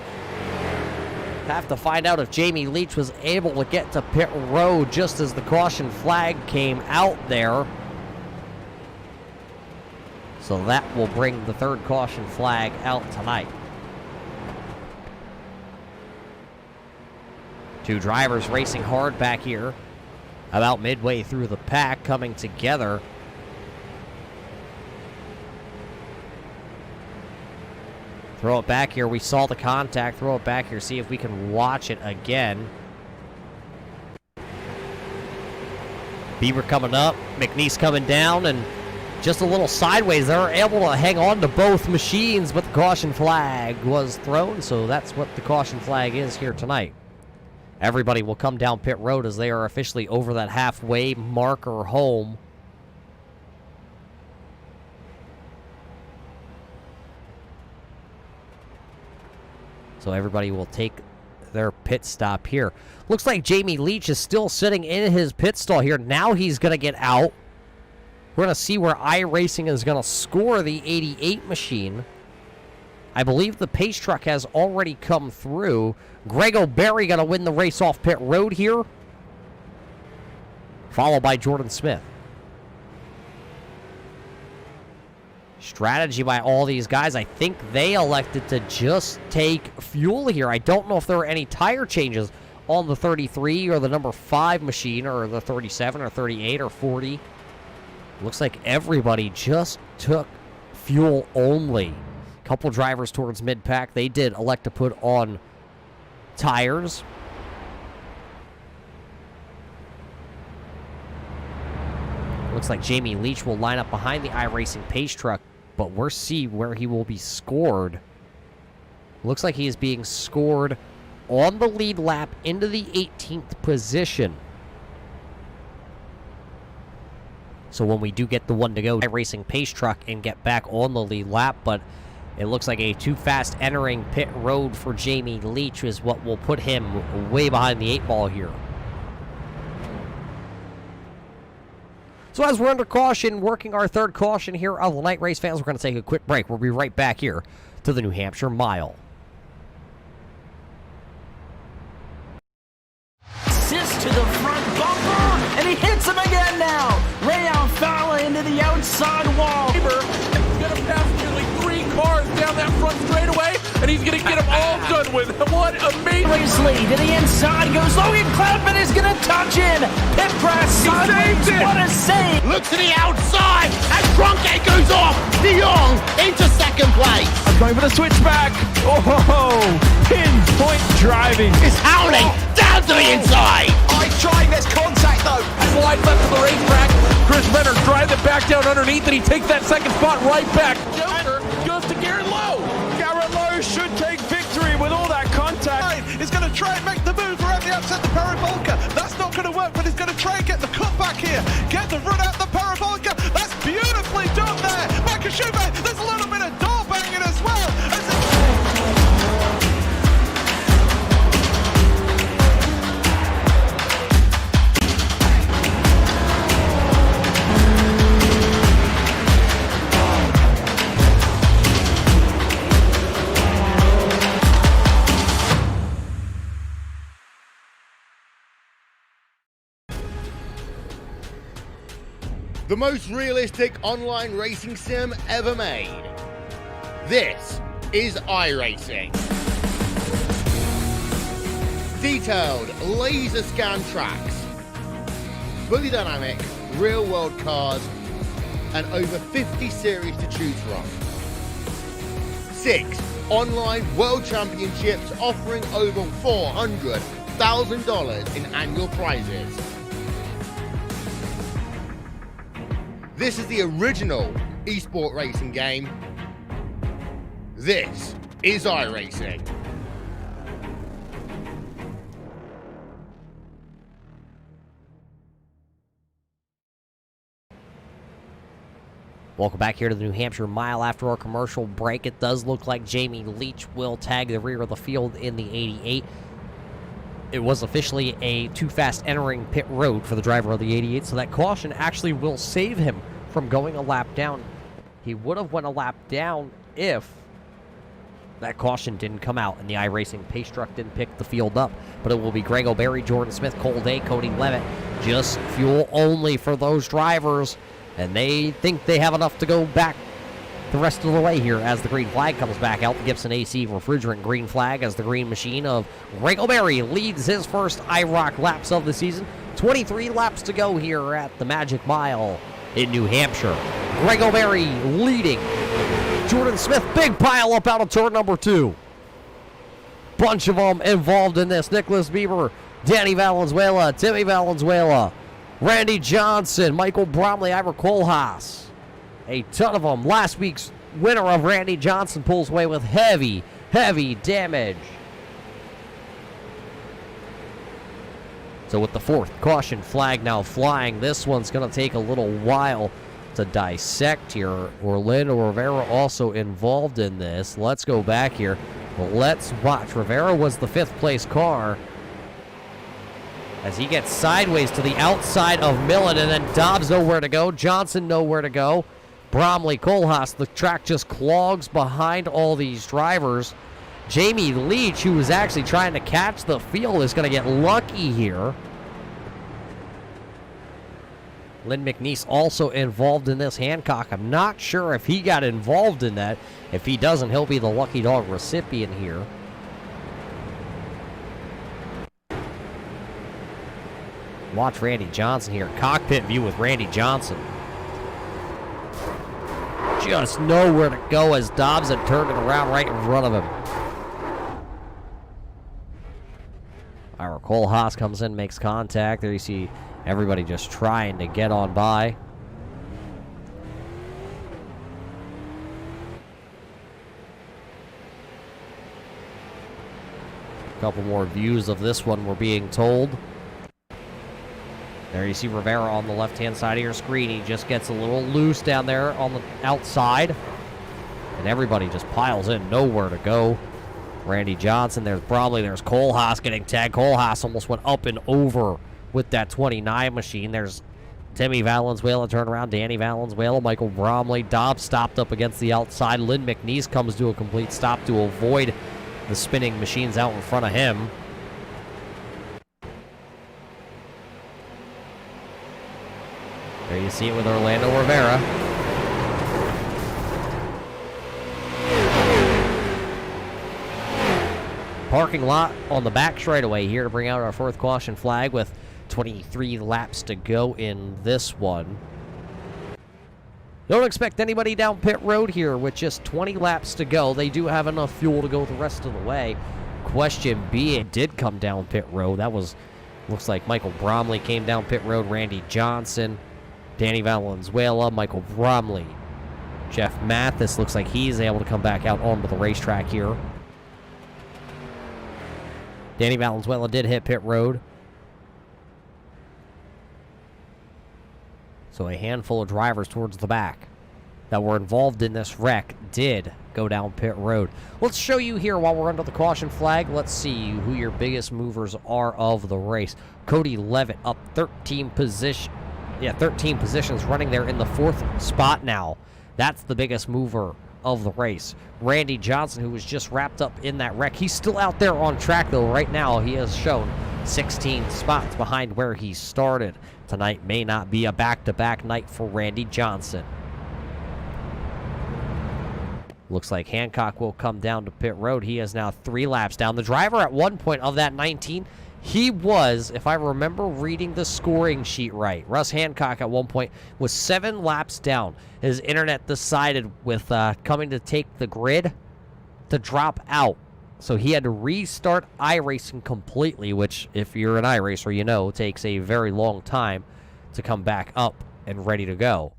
Have to find out if Jamie Leach was able to get to pit road just as the caution flag came out there. So that will bring the third caution flag out tonight. Two drivers racing hard back here, about midway through the pack, coming together. Throw it back here. We saw the contact. Throw it back here. See if we can watch it again. Bieber coming up. McNeese coming down, and just a little sideways. They're able to hang on to both machines, but the caution flag was thrown, so that's what the caution flag is here tonight. Everybody will come down pit road as they are officially over that halfway marker home. So everybody will take their pit stop here. Looks like Jamie Leach is still sitting in his pit stall here. Now he's going to get out. We're going to see where iRacing is going to score the 88 machine. I believe the pace truck has already come through. Greg O'Berry going to win the race off pit road here, followed by Jordan Smith. Strategy by all these guys. I think they elected to just take fuel here. I don't know if there were any tire changes on the 33 or the number 5 machine or the 37 or 38 or 40. Looks like everybody just took fuel only. Couple drivers towards mid-pack. They did elect to put on tires. Looks like Jamie Leach will line up behind the iRacing pace truck, but we'll see where he will be scored. Looks like he is being scored on the lead lap into the 18th position. So when we do get the one to go, iRacing pace truck and get back on the lead lap, but it looks like a too fast entering pit road for Jamie Leach is what will put him way behind the 8 ball here. So as we're under caution, working our third caution here of the night, race fans, we're going to take a quick break. We'll be right back here to the New Hampshire Mile. Assist to the front bumper, and he hits him again now. Rayon Fowler into the outside wall. Gonna pass nearly 3 cars down that front straightaway, and he's gonna get them all done with. What amazing! Racely to the inside goes Logan Clapman is gonna touch in. Pit press sideways. What a save! Look to the outside as Trunkgate goes off. De Jong into second place. I'm going for the switchback. Oh, pinpoint driving. It's howling down to the inside. trying, there's contact though. Slide left to the racetrack. Chris Renner drives it back down underneath, and he takes that second spot right back. Joker goes to Garrett Lowe. Garrett Lowe should take victory with all that contact. He's going to try and make the move around the outside the parabolica. That's not going to work, but he's going to try and get the cut back here. Get the run out the parabolica. That's beautifully done there. Micah Schubert, there's a little bit of door banging as well. The most realistic online racing sim ever made. This is iRacing. Detailed laser scan tracks, fully dynamic, real world cars, and over 50 series to choose from. 6 online world championships offering over $400,000 in annual prizes. This is the original esport racing game. This is iRacing. Welcome back here to the New Hampshire Mile. After our commercial break, it does look like Jamie Leach will tag the rear of the field in the 88. It was officially a too fast entering pit road for the driver of the 88, so that caution actually will save him from going a lap down. He would have went a lap down if that caution didn't come out and the iRacing pace truck didn't pick the field up. But it will be Greg O'Berry, Jordan Smith, Cole Day, Cody Levitt. Just fuel only for those drivers. And they think they have enough to go back the rest of the way here as the green flag comes back out. The Gibson AC refrigerant green flag as the green machine of Greg O'Berry leads his first IROC laps of the season. 23 laps to go here at the Magic Mile in New Hampshire. Greg O'Berry leading. Jordan Smith, big pile up out of turn number 2. Bunch of them involved in this. Nicholas Bieber, Danny Valenzuela, Timmy Valenzuela, Randy Johnson, Michael Bromley, Ira Kohlhaas. A ton of them. Last week's winner of Randy Johnson pulls away with heavy, heavy damage. So with the 4th caution flag now flying, this one's going to take a little while to dissect here. Orlando Rivera also involved in this. Let's go back here. Let's watch. Rivera was the 5th place car as he gets sideways to the outside of Millen, and then Dobbs nowhere to go. Johnson nowhere to go. Bromley, Kohlhaas, the track just clogs behind all these drivers. Jamie Leach, who was actually trying to catch the field, is going to get lucky here. Lynn McNeese also involved in this. Hancock, I'm not sure if he got involved in that. If he doesn't, he'll be the lucky dog recipient here. Watch Randy Johnson here. Cockpit view with Randy Johnson. Just nowhere to go as Dobbs had turned it around right in front of him. Ira Kohlhaas comes in, makes contact. There you see everybody just trying to get on by. A couple more views of this one, we're being told. There you see Rivera on the left-hand side of your screen. He just gets a little loose down there on the outside. And everybody just piles in, nowhere to go. Randy Johnson, there's Bromley, there's Kohlhaas getting tagged. Kohlhaas almost went up and over with that 29 machine. There's Timmy Valenzuela, turn around, Danny Valenzuela, Michael Bromley. Dobbs stopped up against the outside. Lynn McNeese comes to a complete stop to avoid the spinning machines out in front of him. There you see it with Orlando Rivera. Parking lot on the back straightaway here to bring out our 4th caution flag with 23 laps to go in this one. Don't expect anybody down pit road here with just 20 laps to go. They do have enough fuel to go the rest of the way. Question being, did come down pit road. That was, looks like Michael Bromley came down pit road, Randy Johnson, Danny Valenzuela, Michael Bromley. Jeff Mathis looks like he's able to come back out onto the racetrack here. Danny Valenzuela did hit pit road. So a handful of drivers towards the back that were involved in this wreck did go down pit road. Let's show you here while we're under the caution flag. Let's see who your biggest movers are of the race. Cody Levitt up 13 positions, running there in the 4th spot now. That's the biggest mover of the race. Randy Johnson, who was just wrapped up in that wreck, he's still out there on track though. Right now he has shown 16 spots behind where he started. Tonight may not be a back-to-back night for Randy Johnson. Looks like Hancock will come down to pit road. He is now 3 laps down. The driver at one point of that 19, he was, if I remember reading the scoring sheet right, Russ Hancock at one point was 7 laps down. His internet decided with coming to take the grid to drop out. So he had to restart iRacing completely, which if you're an iRacer, you know, takes a very long time to come back up and ready to go.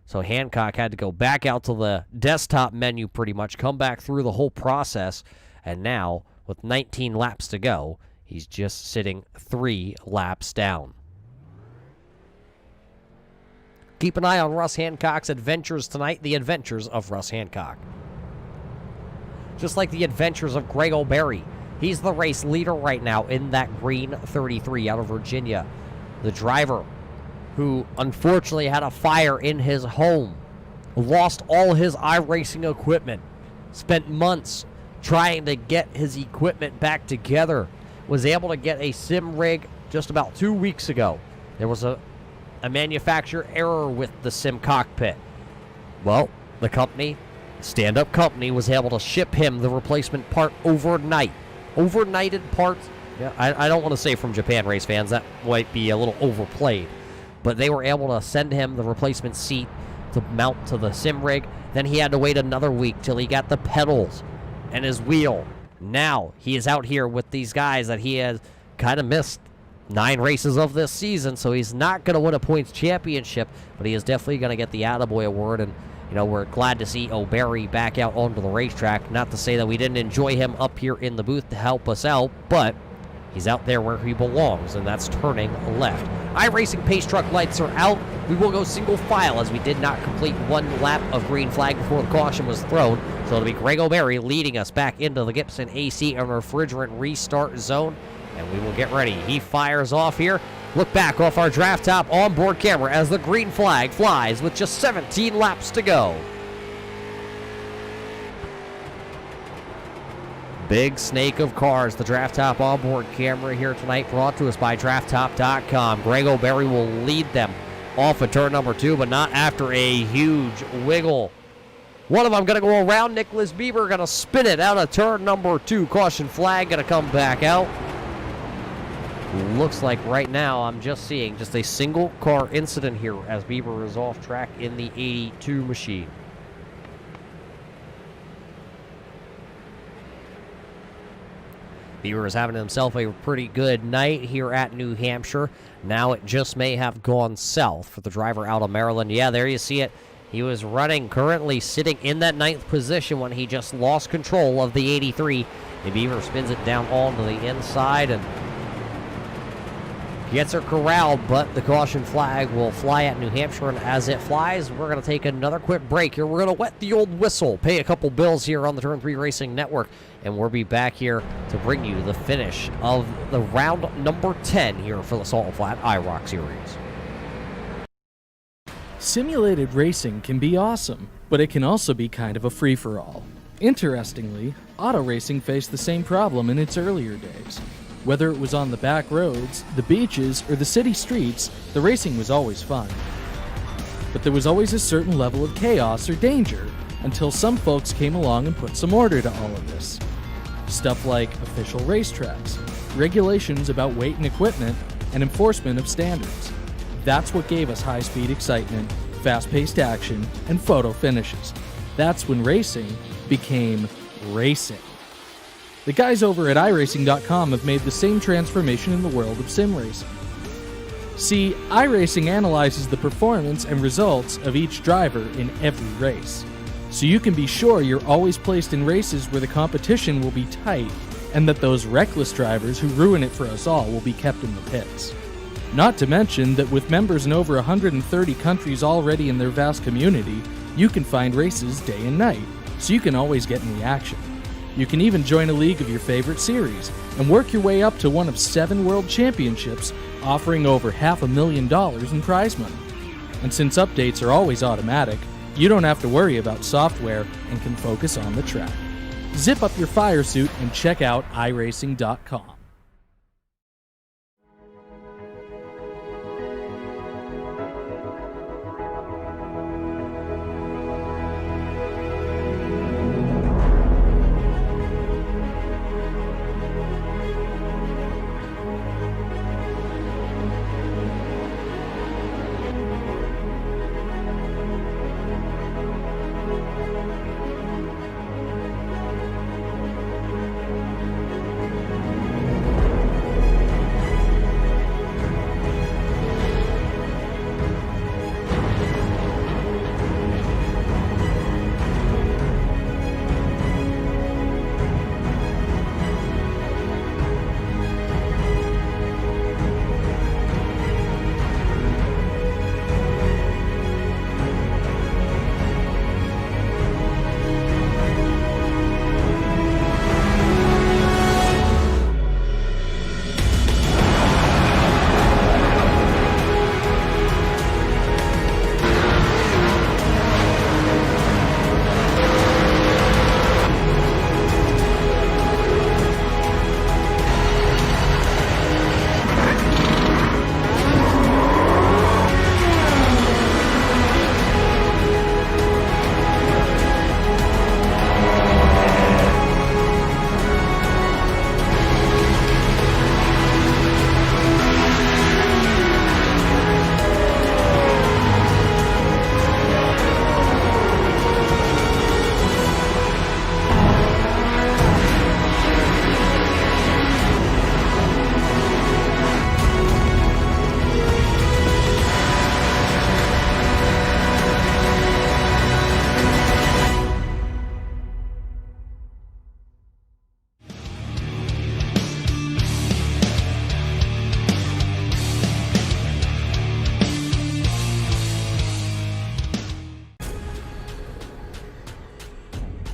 So Hancock had to go back out to the desktop menu pretty much, come back through the whole process, and now, with 19 laps to go, he's just sitting 3 laps down. Keep an eye on Russ Hancock's adventures tonight, the adventures of Russ Hancock. Just like the adventures of Greg O'Berry. He's the race leader right now in that green 33 out of Virginia. The driver who unfortunately had a fire in his home, lost all his iRacing equipment, spent months trying to get his equipment back together, was able to get a sim rig just about 2 weeks ago. There was a manufacturer error with the sim cockpit. Well, the company, stand-up company, was able to ship him the replacement part overnight. Overnighted parts. Yeah, I don't want to say from Japan, race fans. That might be a little overplayed. But they were able to send him the replacement seat to mount to the sim rig. Then he had to wait another week till he got the pedals and his wheel. Now he is out here with these guys that he has kind of missed 9 races of this season, so he's not going to win a points championship, but he is definitely going to get the Attaboy Award, and we're glad to see O'Berry back out onto the racetrack. Not to say that we didn't enjoy him up here in the booth to help us out, but he's out there where he belongs, and that's turning left. iRacing pace truck lights are out. We will go single file as we did not complete 1 lap of green flag before the caution was thrown, so it'll be Greg O'Berry leading us back into the Gibson AC and refrigerant restart zone. And we will get ready. He fires off here. Look back off our draft top onboard camera as the green flag flies with just 17 laps to go. Big snake of cars, the draft top onboard camera here tonight, brought to us by drafttop.com. Greg O'Berry will lead them off of turn number 2, but not after a huge wiggle. One of them going to go around. Nicholas Bieber going to spin it out of turn number 2. Caution flag going to come back out. Looks like right now I'm just seeing just a single car incident here as Bieber is off track in the 82 machine. Bieber is having himself a pretty good night here at New Hampshire. Now it just may have gone south for the driver out of Maryland. Yeah, there you see it. He was running, currently sitting in that 9th position when he just lost control of the 83. And Bieber spins it down onto the inside and gets her corralled, but the caution flag will fly at New Hampshire, and as it flies, we're going to take another quick break here. We're going to wet the old whistle, pay a couple bills here on the Turn 3 Racing Network, and we'll be back here to bring you the finish of the round number 10 here for the Salt and Flat IROC Series. Simulated racing can be awesome, but it can also be kind of a free-for-all. Interestingly, auto racing faced the same problem in its earlier days. Whether it was on the back roads, the beaches, or the city streets, the racing was always fun. But there was always a certain level of chaos or danger until some folks came along and put some order to all of this. Stuff like official racetracks, regulations about weight and equipment, and enforcement of standards. That's what gave us high-speed excitement, fast-paced action, and photo finishes. That's when racing became racing. The guys over at iRacing.com have made the same transformation in the world of sim racing. See, iRacing analyzes the performance and results of each driver in every race, so you can be sure you're always placed in races where the competition will be tight and that those reckless drivers who ruin it for us all will be kept in the pits. Not to mention that with members in over 130 countries already in their vast community, you can find races day and night, so you can always get in the action. You can even join a league of your favorite series and work your way up to one of 7 world championships, offering over $500,000 in prize money. And since updates are always automatic, you don't have to worry about software and can focus on the track. Zip up your fire suit and check out iRacing.com.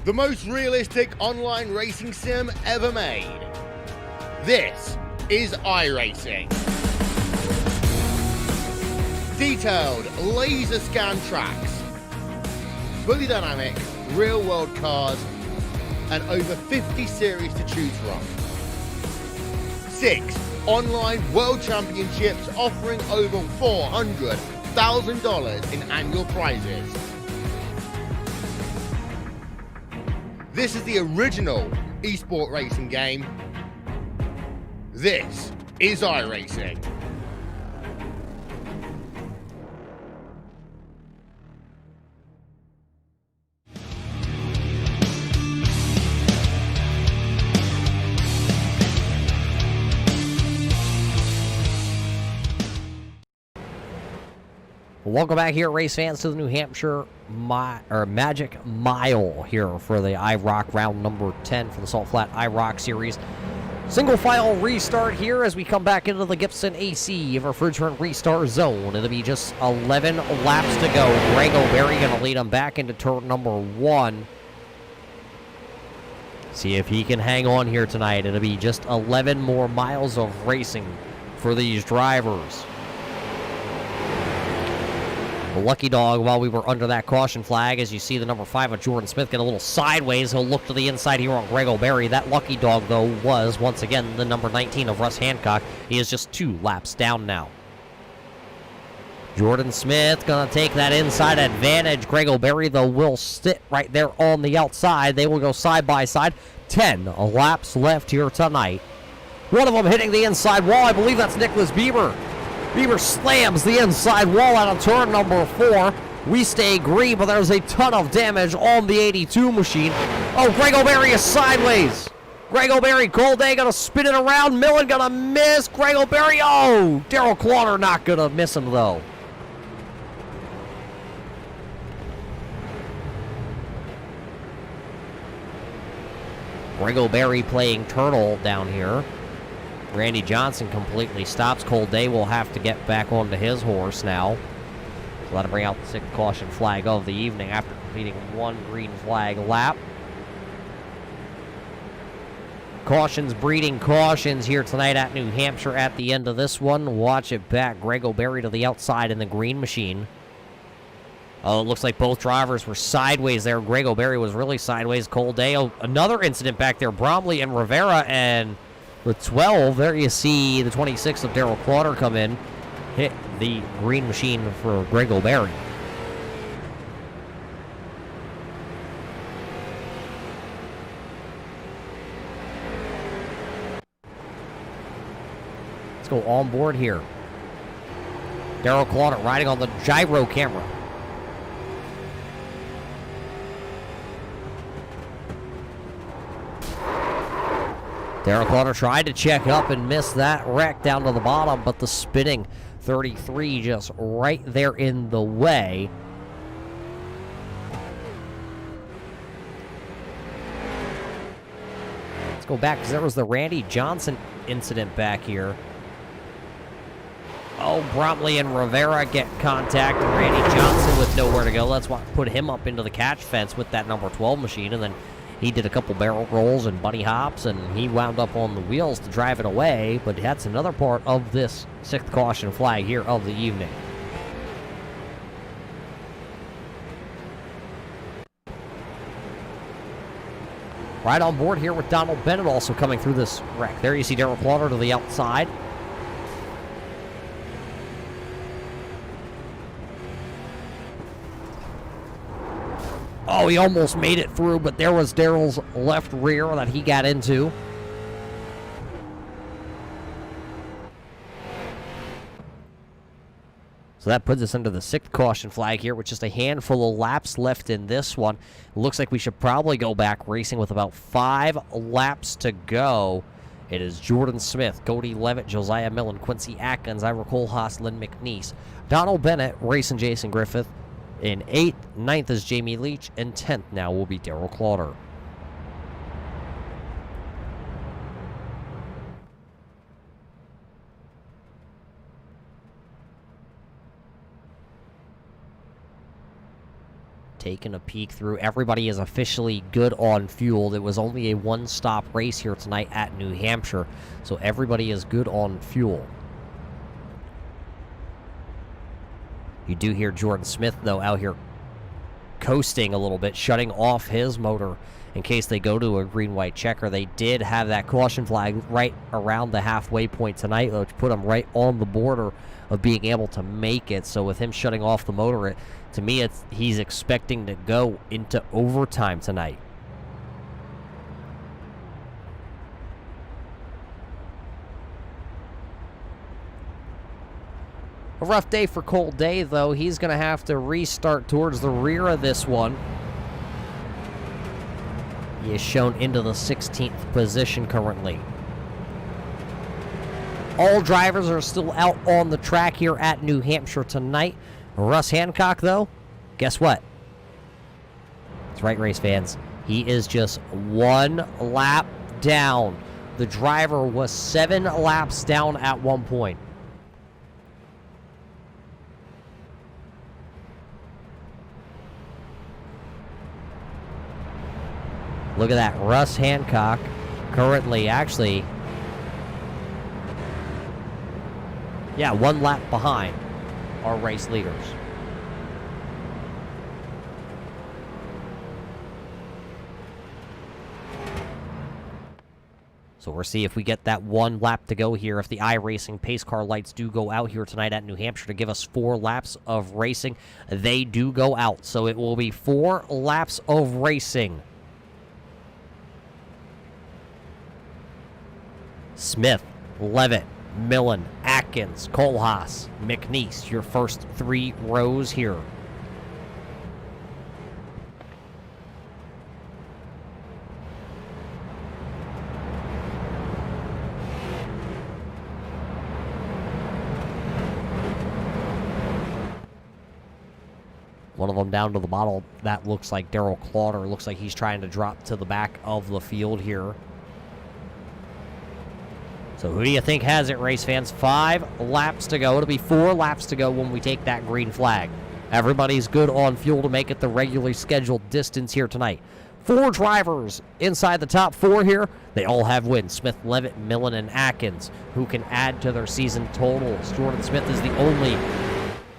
The most realistic online racing sim ever made. This is iRacing. Detailed laser scan tracks, fully dynamic, real world cars, and over 50 series to choose from. 6 online world championships offering over $400,000 in annual prizes. This is the original esport racing game. This is iRacing. Welcome back here, race fans, to the New Hampshire Magic Mile here for the IROC round number 10 for the Salt Flat IROC series. Single file restart here as we come back into the Gibson AC refrigerant restart zone. It'll be just 11 laps to go. Greg O'Berry going to lead him back into turn number 1. See if he can hang on here tonight. It'll be just 11 more miles of racing for these drivers. The lucky dog, while we were under that caution flag, as you see the number 5 of Jordan Smith get a little sideways. He'll look to the inside here on Greg O'Berry. That lucky dog, though, was, once again, the number 19 of Russ Hancock. He is just 2 laps down now. Jordan Smith going to take that inside advantage. Greg O'Berry, though, will sit right there on the outside. They will go side by side. 10 laps left here tonight. One of them hitting the inside wall. I believe that's Nicholas Bieber. Bieber slams the inside wall out of turn number 4. We stay green, but there's a ton of damage on the 82 machine. Oh, Greg O'Berry is sideways. Greg O'Berry, Cole Day going to spin it around. Millen going to miss. Greg O'Berry, oh, Darrell Clauter not going to miss him, though. Greg O'Berry playing turtle down here. Randy Johnson completely stops. Cole Day will have to get back onto his horse now. So that'll bring out the 6th caution flag of the evening after completing 1 green flag lap. Cautions breeding cautions here tonight at New Hampshire at the end of this one. Watch it back. Greg O'Berry to the outside in the green machine. Oh, it looks like both drivers were sideways there. Greg O'Berry was really sideways. Cole Day, another incident back there. Bromley and Rivera, and the 12, there you see the 26 of Darrell Clauter come in, hit the green machine for Greg O'Berry. Let's go on board here. Darrell Clauter riding on the gyro camera. Darrell Clauter tried to check up and missed that wreck down to the bottom, but the spinning 33 just right there in the way. Let's go back, because there was the Randy Johnson incident back here. Oh, Bromley and Rivera get contact. Randy Johnson with nowhere to go. Let's put him up into the catch fence with that number 12 machine, and then he did a couple barrel rolls and bunny hops, and he wound up on the wheels to drive it away, but that's another part of this 6th caution flag here of the evening. Right on board here with Donald Bennett also coming through this wreck. There you see Darrell Clauter to the outside. Oh, he almost made it through, but there was Darrell's left rear that he got into. So that puts us under the 6th caution flag here with just a handful of laps left in this one. It looks like we should probably go back racing with about 5 laps to go. It is Jordan Smith, Cody Levitt, Josiah Millen, Quincy Atkins, Ira Kohlhaas, Lynn McNeese, Donald Bennett, Racing Jason Griffith. In 8th, 9th is Jamie Leach, and 10th now will be Darrell Clauter. Taking a peek through, everybody is officially good on fuel. It was only a one-stop race here tonight at New Hampshire, so everybody is good on fuel. You do hear Jordan Smith, though, out here coasting a little bit, shutting off his motor in case they go to a green-white checker. They did have that caution flag right around the halfway point tonight, which put him right on the border of being able to make it. So with him shutting off the motor, to me, he's expecting to go into overtime tonight. A rough day for Cole Day, though. He's going to have to restart towards the rear of this one. He is shown into the 16th position currently. All drivers are still out on the track here at New Hampshire tonight. Russ Hancock, though, guess what? That's right, race fans. He is just one lap down. The driver was 7 laps down at one point. Look at that. Russ Hancock currently actually, yeah, 1 lap behind our race leaders. So we'll see if we get that 1 lap to go here. If the iRacing pace car lights do go out here tonight at New Hampshire to give us 4 laps of racing, they do go out. So it will be 4 laps of racing. Smith, Levitt, Millen, Atkins, Kohlhaas, McNeese, your first 3 rows here. One of them down to the bottom. That looks like Darrell Clauder. Looks like he's trying to drop to the back of the field here. So who do you think has it, race fans? 5 laps to go. It'll be 4 laps to go when we take that green flag. Everybody's good on fuel to make it the regularly scheduled distance here tonight. 4 drivers inside the top 4 here. They all have wins. Smith, Levitt, Millen, and Atkins, who can add to their season totals. Jordan Smith is the only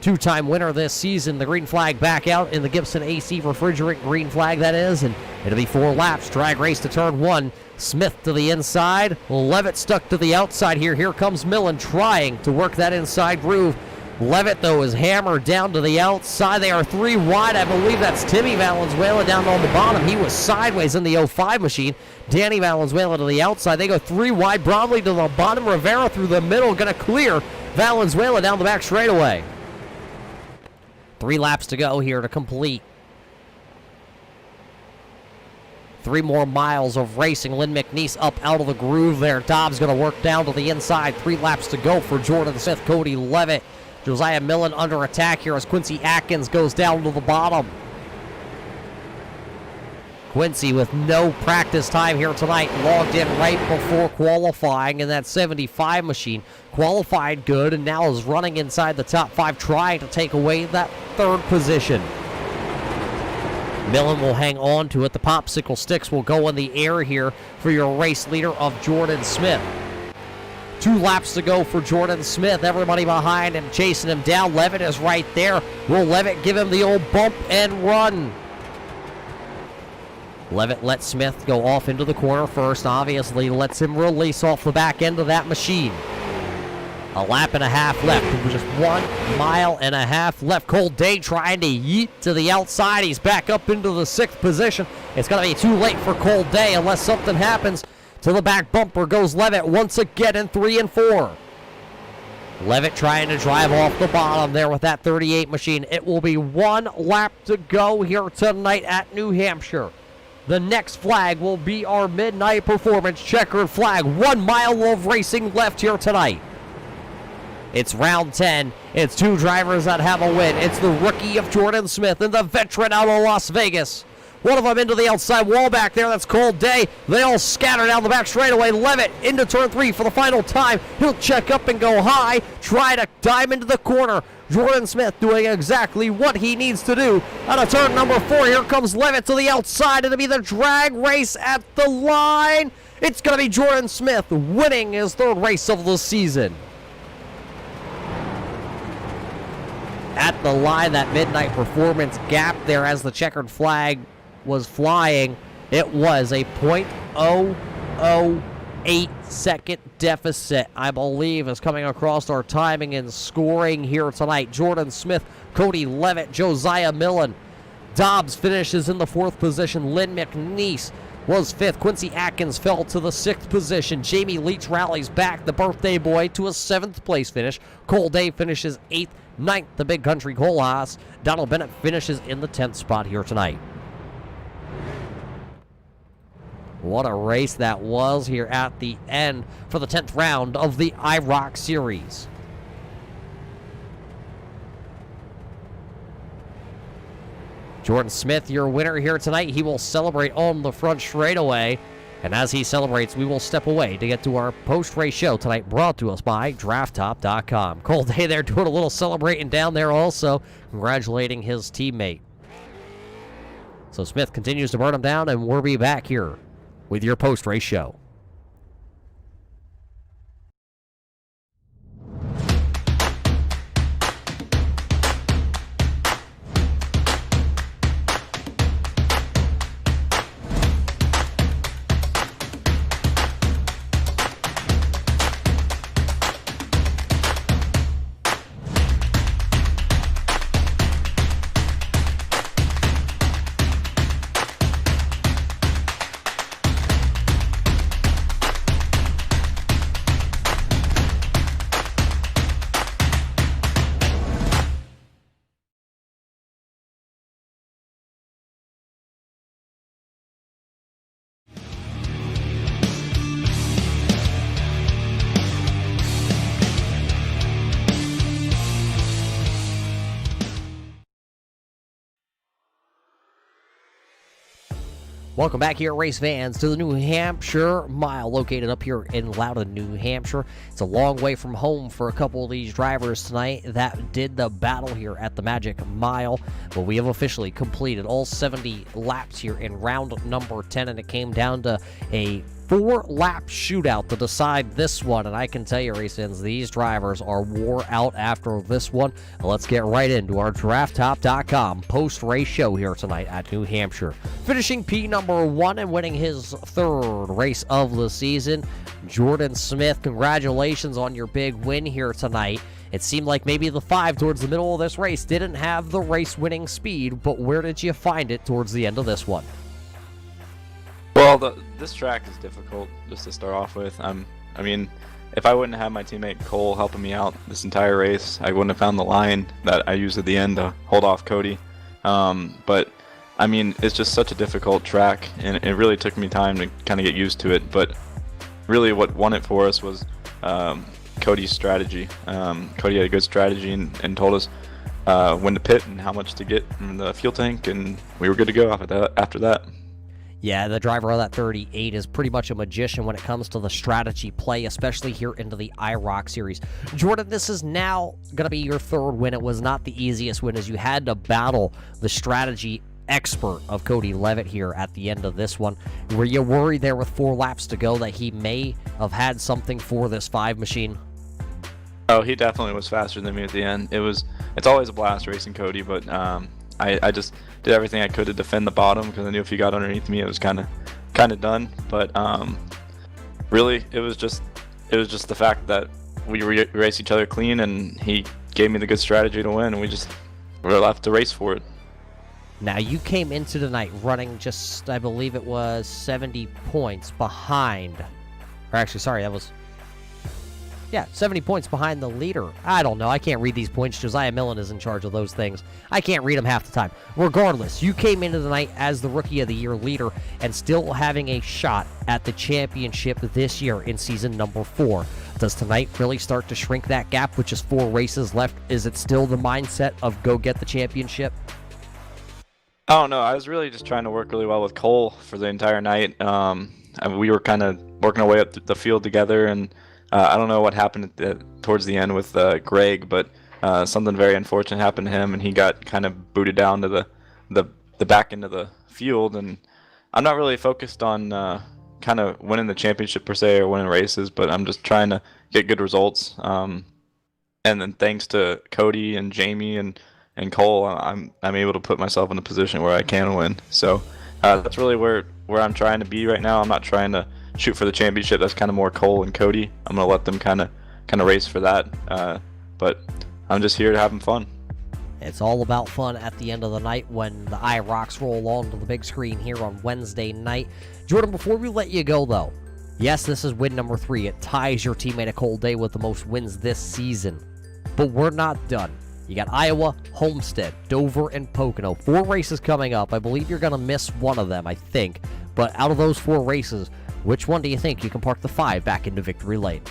2-time winner this season. The green flag back out in the Gibson AC refrigerant green flag, that is, and it'll be 4 laps. Drag race to turn 1. Smith to the inside. Levitt stuck to the outside here. Here comes Millen trying to work that inside groove. Levitt, though, is hammered down to the outside. They are 3 wide. I believe that's Timmy Valenzuela down on the bottom. He was sideways in the 05 machine. Danny Valenzuela to the outside. They go 3 wide. Bromley to the bottom. Rivera through the middle. Going to clear Valenzuela down the back straightaway. 3 laps to go here to complete. 3 more miles of racing. Lynn McNeese up out of the groove there. Dobbs going to work down to the inside. 3 laps to go for Jordan Smith, Cody Levitt. Josiah Millen under attack here as Quincy Atkins goes down to the bottom. Quincy with no practice time here tonight, logged in right before qualifying in that 75 machine. Qualified good and now is running inside the top 5, trying to take away that 3rd position. Millen will hang on to it. The popsicle sticks will go in the air here for your race leader of Jordan Smith. 2 laps to go for Jordan Smith. Everybody behind him, chasing him down. Levitt is right there. Will Levitt give him the old bump and run? Levitt lets Smith go off into the corner first. Obviously lets him release off the back end of that machine. A lap and a half left. Just 1.5 miles left. Cole Day trying to yeet to the outside. He's back up into the 6th position. It's going to be too late for Cole Day unless something happens. To the back bumper goes Levitt once again in 3 and 4. Levitt trying to drive off the bottom there with that 38 machine. It will be 1 lap to go here tonight at New Hampshire. The next flag will be our midnight performance checkered flag. 1 mile of racing left here tonight. It's round 10. It's 2 drivers that have a win. It's the rookie of Jordan Smith and the veteran out of Las Vegas. One of them into the outside wall back there. That's Cole Day. They all scatter down the back straightaway. Levitt into turn 3 for the final time. He'll check up and go high. Try to dive into the corner. Jordan Smith doing exactly what he needs to do. Out of turn number 4, here comes Levitt to the outside. It'll be the drag race at the line. It's going to be Jordan Smith winning his 3rd race of the season. At the line, that midnight performance gap there as the checkered flag was flying. It was a .008 second deficit, I believe, is coming across our timing and scoring here tonight. Jordan Smith, Cody Levitt, Josiah Millen. Dobbs finishes in the 4th position. Lynn McNeese was 5th. Quincy Atkins fell to the 6th position. Jamie Leach rallies back, the birthday boy, to a 7th place finish. Cole Day finishes 8th. 9th, the Big Country Coal Haas. Donald Bennett finishes in the 10th spot here tonight. What a race that was here at the end for the 10th round of the IROC Series. Jordan Smith, your winner here tonight. He will celebrate on the front straightaway. And as he celebrates, we will step away to get to our post-race show tonight, brought to us by DraftTop.com. Cole Day there doing a little celebrating down there also, congratulating his teammate. So Smith continues to burn him down, and we'll be back here with your post-race show. Welcome back here, race fans, to the New Hampshire Mile, located up here in Loudon, New Hampshire. It's a long way from home for a couple of these drivers tonight that did the battle here at the Magic Mile. But we have officially completed all 70 laps here in round number 10, and it came down to a 4-lap shootout to decide this one. And I can tell you, race fans, these drivers are wore out after this one. Let's get right into our DraftTop.com post-race show here tonight at New Hampshire. Finishing P number 1 and winning his 3rd race of the season, Jordan Smith. Congratulations on your big win here tonight. It seemed like maybe the 5 towards the middle of this race didn't have the race-winning speed, but where did you find it towards the end of this one? Well, this track is difficult just to start off with. I mean, if I wouldn't have my teammate Cole helping me out this entire race, I wouldn't have found the line that I used at the end to hold off Cody. But I mean, it's just such a difficult track, and it really took me time to kind of get used to it. But really, what won it for us was Cody's strategy. Cody had a good strategy and told us when to pit and how much to get in the fuel tank, and we were good to go after that. Yeah, the driver of that 38 is pretty much a magician when it comes to the strategy play, especially here into the IROC series. Jordan, this is now going to be your 3rd win. It was not the easiest win, as you had to battle the strategy expert of Cody Levitt here at the end of this one. Were you worried there with 4 laps to go that he may have had something for this 5 machine? Oh, he definitely was faster than me at the end. It's always a blast racing Cody, but I just did everything I could to defend the bottom because I knew if he got underneath me, it was kind of done. But really, it was just the fact that we raced each other clean, and he gave me the good strategy to win, and we were left to race for it. Now, you came into tonight running just, I believe it was 70 points behind. Or actually, sorry, that was... Yeah, 70 points behind the leader. I don't know. I can't read these points. Josiah Millen is in charge of those things. I can't read them half the time. Regardless, you came into the night as the Rookie of the Year leader and still having a shot at the championship this year in season number 4. Does tonight really start to shrink that gap with just 4 races left? Is it still the mindset of go get the championship? I don't know. I was really just trying to work really well with Cole for the entire night. We were kind of working our way up the field together, and I don't know what happened towards the end with Greg, but something very unfortunate happened to him, and he got kind of booted down to the back end of the field. And I'm not really focused on kind of winning the championship per se or winning races, but I'm just trying to get good results. And then thanks to Cody and Jamie and Cole, I'm able to put myself in a position where I can win. So that's really where I'm trying to be right now. I'm not trying to shoot for the championship. That's kind of more Cole and Cody. I'm gonna let them kind of race for that. But I'm just here to have fun. It's all about fun at the end of the night when the IROCs roll onto the big screen here on Wednesday night. Jordan, before we let you go, though, yes, this is win number 3. It ties your teammate Cole Day with the most wins this season. But we're not done. You got Iowa, Homestead, Dover, and Pocono. 4 races coming up. I believe you're going to miss one of them, I think. But out of those 4 races, which one do you think you can park the 5 back into victory lane?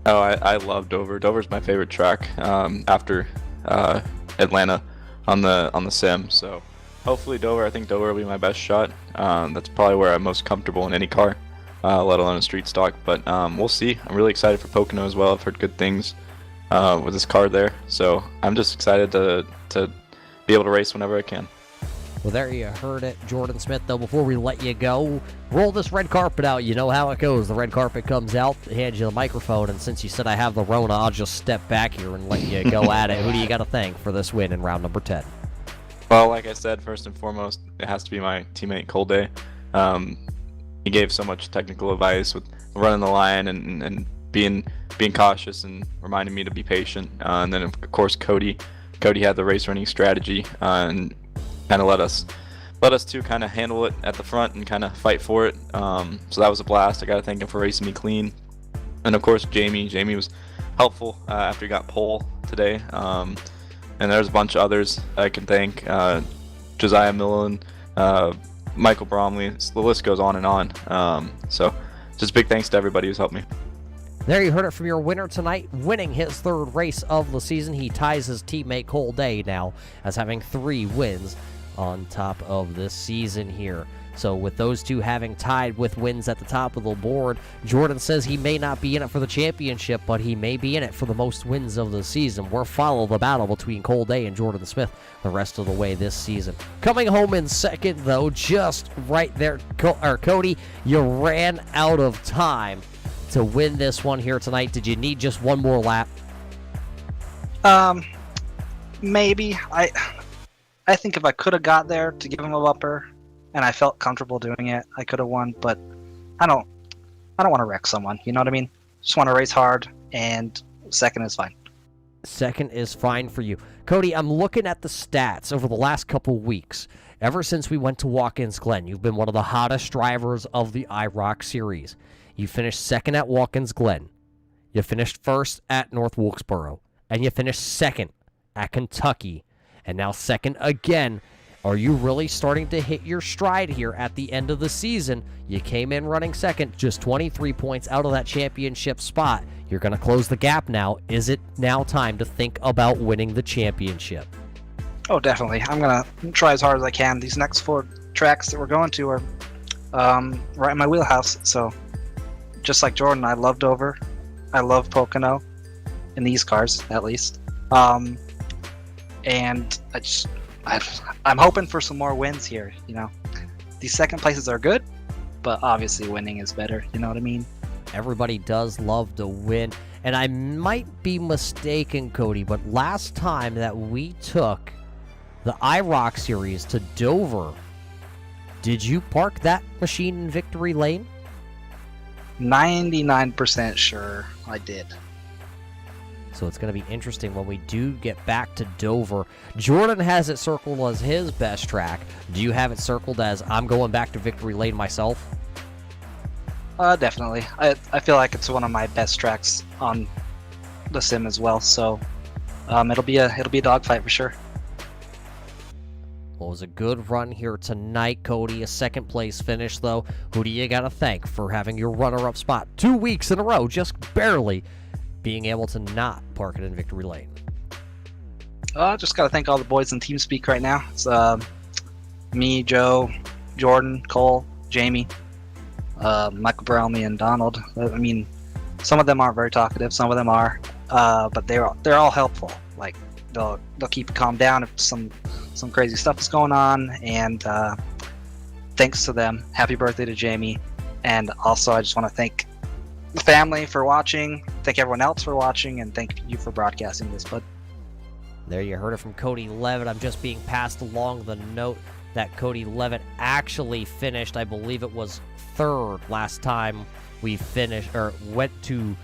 Oh, I love Dover. Dover's my favorite track after Atlanta on the sim. So hopefully Dover. I think Dover will be my best shot. That's probably where I'm most comfortable in any car, let alone a street stock. But we'll see. I'm really excited for Pocono as well. I've heard good things with this car there. So I'm just excited to be able to race whenever I can. Well, there you heard it, Jordan Smith. Though, before we let you go, roll this red carpet out. You know how it goes. The red carpet comes out, hands you the microphone, and since you said I have the Rona, I'll just step back here and let you go at it. Who do you got to thank for this win in round number 10? Well, like I said, first and foremost, it has to be my teammate Cole Day. He gave so much technical advice with running the line and being cautious and reminding me to be patient. And then, of course, Cody had the race running strategy and kind of let us two kind of handle it at the front and kind of fight for it. So that was a blast. I got to thank him for racing me clean. And of course, Jamie was helpful after he got pole today. And there's a bunch of others I can thank. Josiah Millen, Michael Bromley. The list goes on and on. So just big thanks to everybody who's helped me. There you heard it from your winner tonight, winning his 3rd race of the season. He ties his teammate Cole Day now as having 3 wins on top of this season here. So with those two having tied with wins at the top of the board, Jordan says he may not be in it for the championship, but he may be in it for the most wins of the season. We'll follow the battle between Cole Day and Jordan Smith the rest of the way this season. Coming home in second, though, just right there, Cody, you ran out of time to win this one here tonight. Did you need just one more lap? Maybe. I think if I could have got there to give him a bumper and I felt comfortable doing it, I could have won, but I don't want to wreck someone, you know what I mean? Just want to race hard, and second is fine. Second is fine for you. Cody, I'm looking at the stats over the last couple weeks. Ever since we went to Watkins Glen, you've been one of the hottest drivers of the IROC series. You finished second at Watkins Glen. You finished first at North Wilkesboro. And you finished second at Kentucky. And now second again. Are you really starting to hit your stride here at the end of the season? You came in running second, just 23 points out of that championship spot. You're going to close the gap now. Is it now time to think about winning the championship? Oh, definitely. I'm going to try as hard as I can. These next 4 tracks that we're going to are right in my wheelhouse. So just like Jordan, I love Dover. I love Pocono, in these cars at least. And I'm hoping for some more wins here. You know, these second places are good, but obviously winning is better. You know what I mean? Everybody does love to win. And I might be mistaken, Cody, but last time that we took the IROC series to Dover, did you park that machine in victory lane? 99% sure I did. So it's going to be interesting when we do get back to Dover. Jordan has it circled as his best track. Do you have it circled as I'm going back to victory lane myself? Definitely. I feel like it's one of my best tracks on the sim as well. So it'll be a dogfight for sure. Well, it was a good run here tonight, Cody. A second place finish, though. Who do you got to thank for having your runner-up spot 2 weeks in a row, just barely being able to not park it in victory lane? Just got to thank all the boys in TeamSpeak right now. It's me, Joe, Jordan, Cole, Jamie, Michael Bromley, and Donald. I mean, some of them aren't very talkative. Some of them are. but they're all helpful. Like they'll keep you calm down if some crazy stuff is going on, and thanks to them. Happy birthday to Jamie. And also I just want to thank the family for watching, thank everyone else for watching, and thank you for broadcasting this, bud. There you heard it from Cody Levitt. I'm just being passed along the note that Cody Levitt actually finished, I believe it was third last time we finished, or went to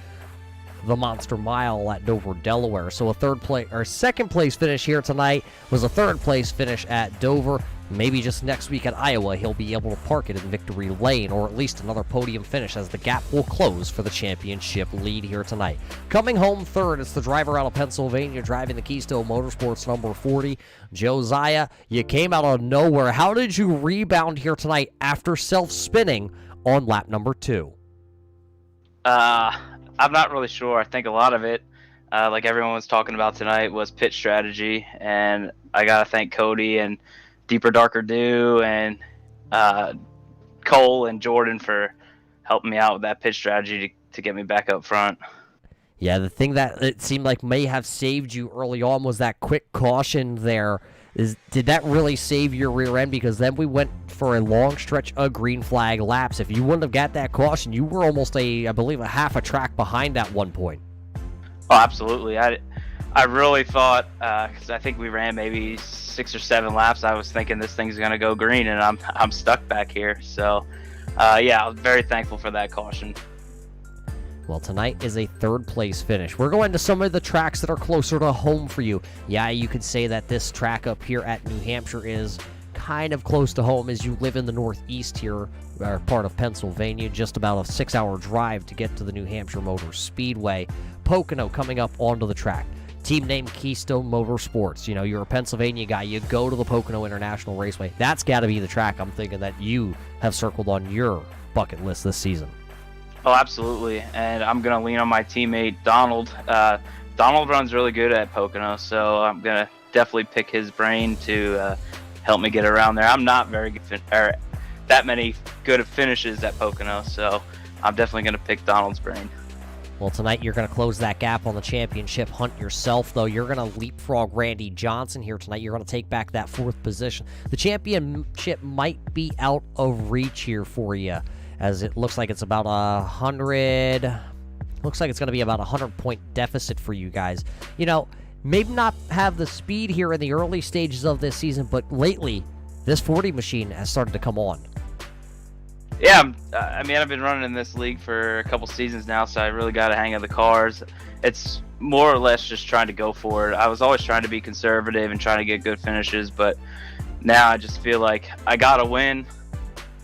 the Monster Mile at Dover, Delaware. So a second place finish here tonight was a third place finish at Dover. Maybe just next week at Iowa, he'll be able to park it in victory lane, or at least another podium finish, as the gap will close for the championship lead here tonight. Coming home third, it's the driver out of Pennsylvania driving the Keystone Motorsports number 40. Josiah, you came out of nowhere. How did you rebound here tonight after self-spinning on lap number 2? I'm not really sure. I think a lot of it, like everyone was talking about tonight, was pit strategy, and I got to thank Cody and Deeper Darker Dew and Cole and Jordan for helping me out with that pit strategy to get me back up front. Yeah, the thing that it seemed like may have saved you early on was that quick caution there. Did that really save your rear end? Because then we went for a long stretch of green flag laps. If you wouldn't have got that caution, you were almost I believe a half a track behind at one point. Oh, absolutely. I really thought, because I think we ran maybe 6 or 7 laps, I was thinking this thing's going to go green, and I'm stuck back here. So, yeah, I was very thankful for that caution. Well, tonight is a third place finish. We're going to some of the tracks that are closer to home for you. Yeah, you could say that this track up here at New Hampshire is kind of close to home, as you live in the northeast here, or part of Pennsylvania, just about a 6-hour drive to get to the New Hampshire Motor Speedway. Pocono coming up onto the track. Team name Keystone Motorsports. You know, you're a Pennsylvania guy. You go to the Pocono International Raceway. That's got to be the track I'm thinking that you have circled on your bucket list this season. Oh, absolutely. And I'm going to lean on my teammate, Donald. Donald runs really good at Pocono, so I'm going to definitely pick his brain to help me get around there. I'm not very good, or that many good finishes at Pocono, so I'm definitely going to pick Donald's brain. Well, tonight you're going to close that gap on the championship hunt yourself, though. You're going to leapfrog Randy Johnson here tonight. You're going to take back that 4th position. The championship might be out of reach here for you, as it looks like it's about 100. Looks like it's going to be about a 100-point deficit for you guys. You know, maybe not have the speed here in the early stages of this season, but lately, this 40 machine has started to come on. Yeah, I mean, I've been running in this league for a couple seasons now, so I really got a hang of the cars. It's more or less just trying to go for it. I was always trying to be conservative and trying to get good finishes, but now I just feel like I got to win,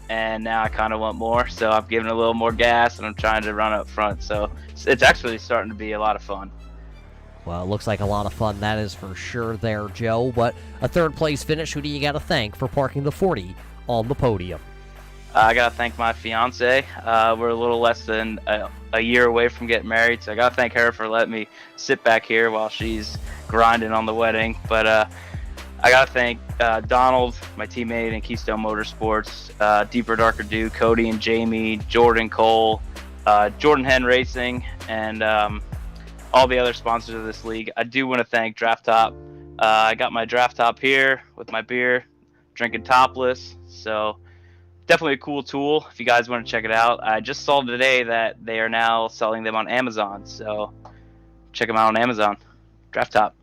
and now I kind of want more, so I've given a little more gas, and I'm trying to run up front. So it's actually starting to be a lot of fun. Well, it looks like a lot of fun, that is for sure there, Joe. But a third-place finish, who do you got to thank for parking the 40 on the podium? I got to thank my fiance. We're a little less than a year away from getting married, so I got to thank her for letting me sit back here while she's grinding on the wedding. But I got to thank Donald, my teammate in Keystone Motorsports, Deeper Darker Dew, Cody and Jamie, Jordan Cole, Jordan Hen Racing, and all the other sponsors of this league. I do want to thank Draft Top. I got my Draft Top here with my beer, drinking topless, so definitely a cool tool if you guys want to check it out. I just saw today that they are now selling them on Amazon, so check them out on Amazon. Draft Top.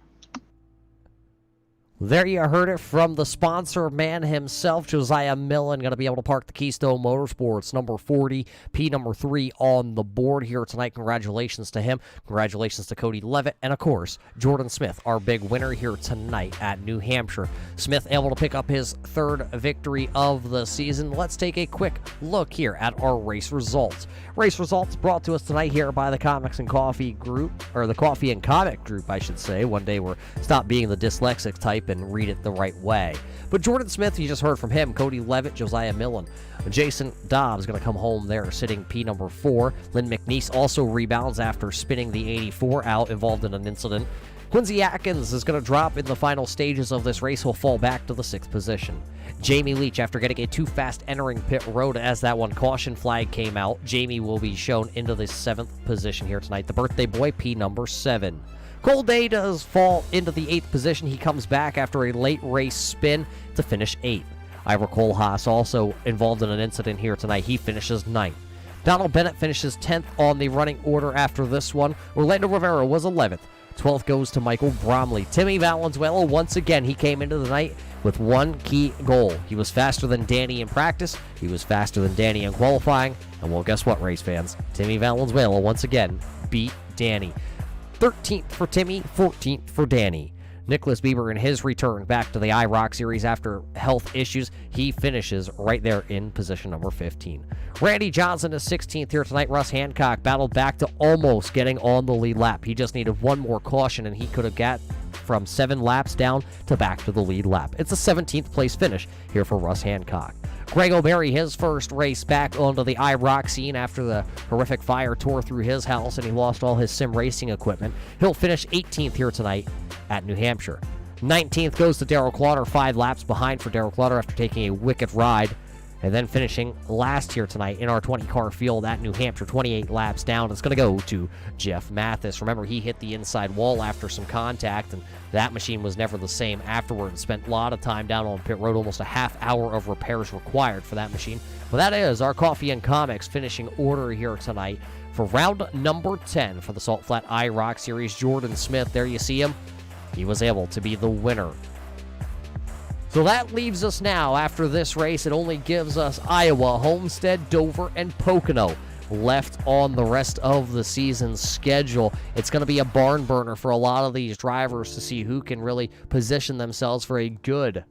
There you heard it from the sponsor man himself, Josiah Millen, going to be able to park the Keystone Motorsports number 40, P number 3 on the board here tonight. Congratulations to him. Congratulations to Cody Levitt. And, of course, Jordan Smith, our big winner here tonight at New Hampshire. Smith able to pick up his 3rd victory of the season. Let's take a quick look here at our race results. Race results brought to us tonight here by the Comics and Coffee Group, or the Coffee and Comic Group, I should say. One day we'll stop being the dyslexic type and read it the right way. But Jordan Smith, you just heard from him. Cody Levitt, Josiah Millen. Jason Dobbs going to come home there sitting P number 4. Lynn McNeese also rebounds after spinning the 84 out, involved in an incident. Quincy Atkins is going to drop in the final stages of this race. He'll fall back to the 6th position. Jamie Leach, after getting a too fast entering pit road as that one caution flag came out, Jamie will be shown into the 7th position here tonight. The birthday boy, P number 7. Cole Day does fall into the 8th position. He comes back after a late race spin to finish 8th. Ira Kohlhaas also involved in an incident here tonight. He finishes 9th. Donald Bennett finishes 10th on the running order after this one. Orlando Rivera was 11th. 12th goes to Michael Bromley. Timmy Valenzuela, once again, he came into the night with one key goal. He was faster than Danny in practice. He was faster than Danny in qualifying. And well, guess what, race fans? Timmy Valenzuela, once again, beat Danny. 13th for Timmy, 14th for Danny. Nicholas Bieber in his return back to the IROC series after health issues, he finishes right there in position number 15. Randy Johnson is 16th here tonight. Russ Hancock battled back to almost getting on the lead lap. He just needed one more caution, and he could have got from 7 laps down to back to the lead lap. It's a 17th place finish here for Russ Hancock. Greg O'Berry, his first race back onto the IROC scene after the horrific fire tore through his house and he lost all his sim racing equipment. He'll finish 18th here tonight at New Hampshire. 19th goes to Darrell Clotter, 5 laps behind for Darrell Clotter after taking a wicked ride. And then finishing last here tonight in our 20-car field at New Hampshire, 28 laps down, it's going to go to Jeff Mathis. Remember, he hit the inside wall after some contact, and that machine was never the same afterward. Spent a lot of time down on pit road, almost a half hour of repairs required for that machine. But that is our Coffee and Comics finishing order here tonight for round number 10 for the Salt Flat IROC Series. Jordan Smith, there you see him. He was able to be the winner. So that leaves us now, after this race, it only gives us Iowa, Homestead, Dover, and Pocono left on the rest of the season's schedule. It's going to be a barn burner for a lot of these drivers to see who can really position themselves for a good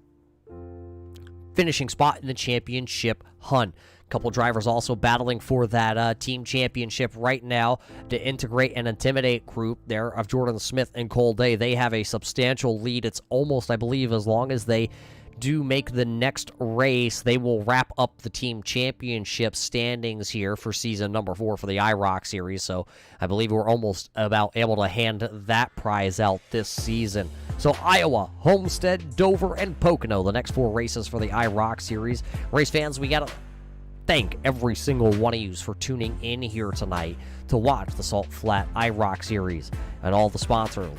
finishing spot in the championship hunt. A couple drivers also battling for that team championship right now to integrate and intimidate group there of Jordan Smith and Cole Day. They have a substantial lead. It's almost, I believe, as long as they do make the next race, they will wrap up the team championship standings here for season number 4 for the IROC series. So I believe we're almost about able to hand that prize out this season. So Iowa, Homestead, Dover, and Pocono, the next 4 races for the IROC series. Race fans, we got to thank every single one of you for tuning in here tonight to watch the Salt Flat IROC series and all the sponsors,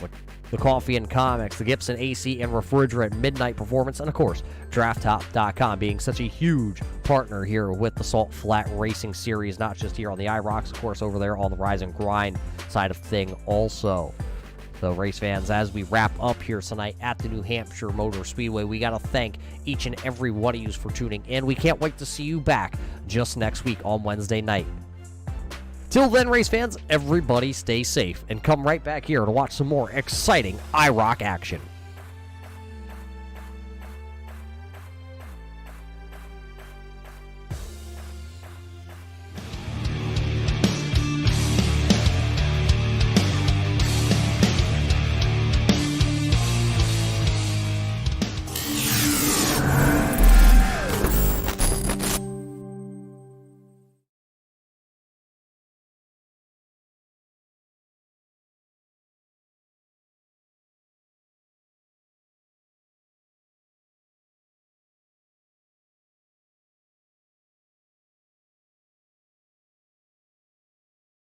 the Coffee and Comics, the Gibson AC and Refrigerant, Midnight Performance, and of course, DraftTop.com being such a huge partner here with the Salt Flat Racing Series, not just here on the IROCs, of course, over there on the Rise and Grind side of thing also. So, race fans, as we wrap up here tonight at the New Hampshire Motor Speedway, we got to thank each and every one of you for tuning in. We can't wait to see you back just next week on Wednesday night. Till then, race fans, everybody stay safe and come right back here to watch some more exciting IROC action.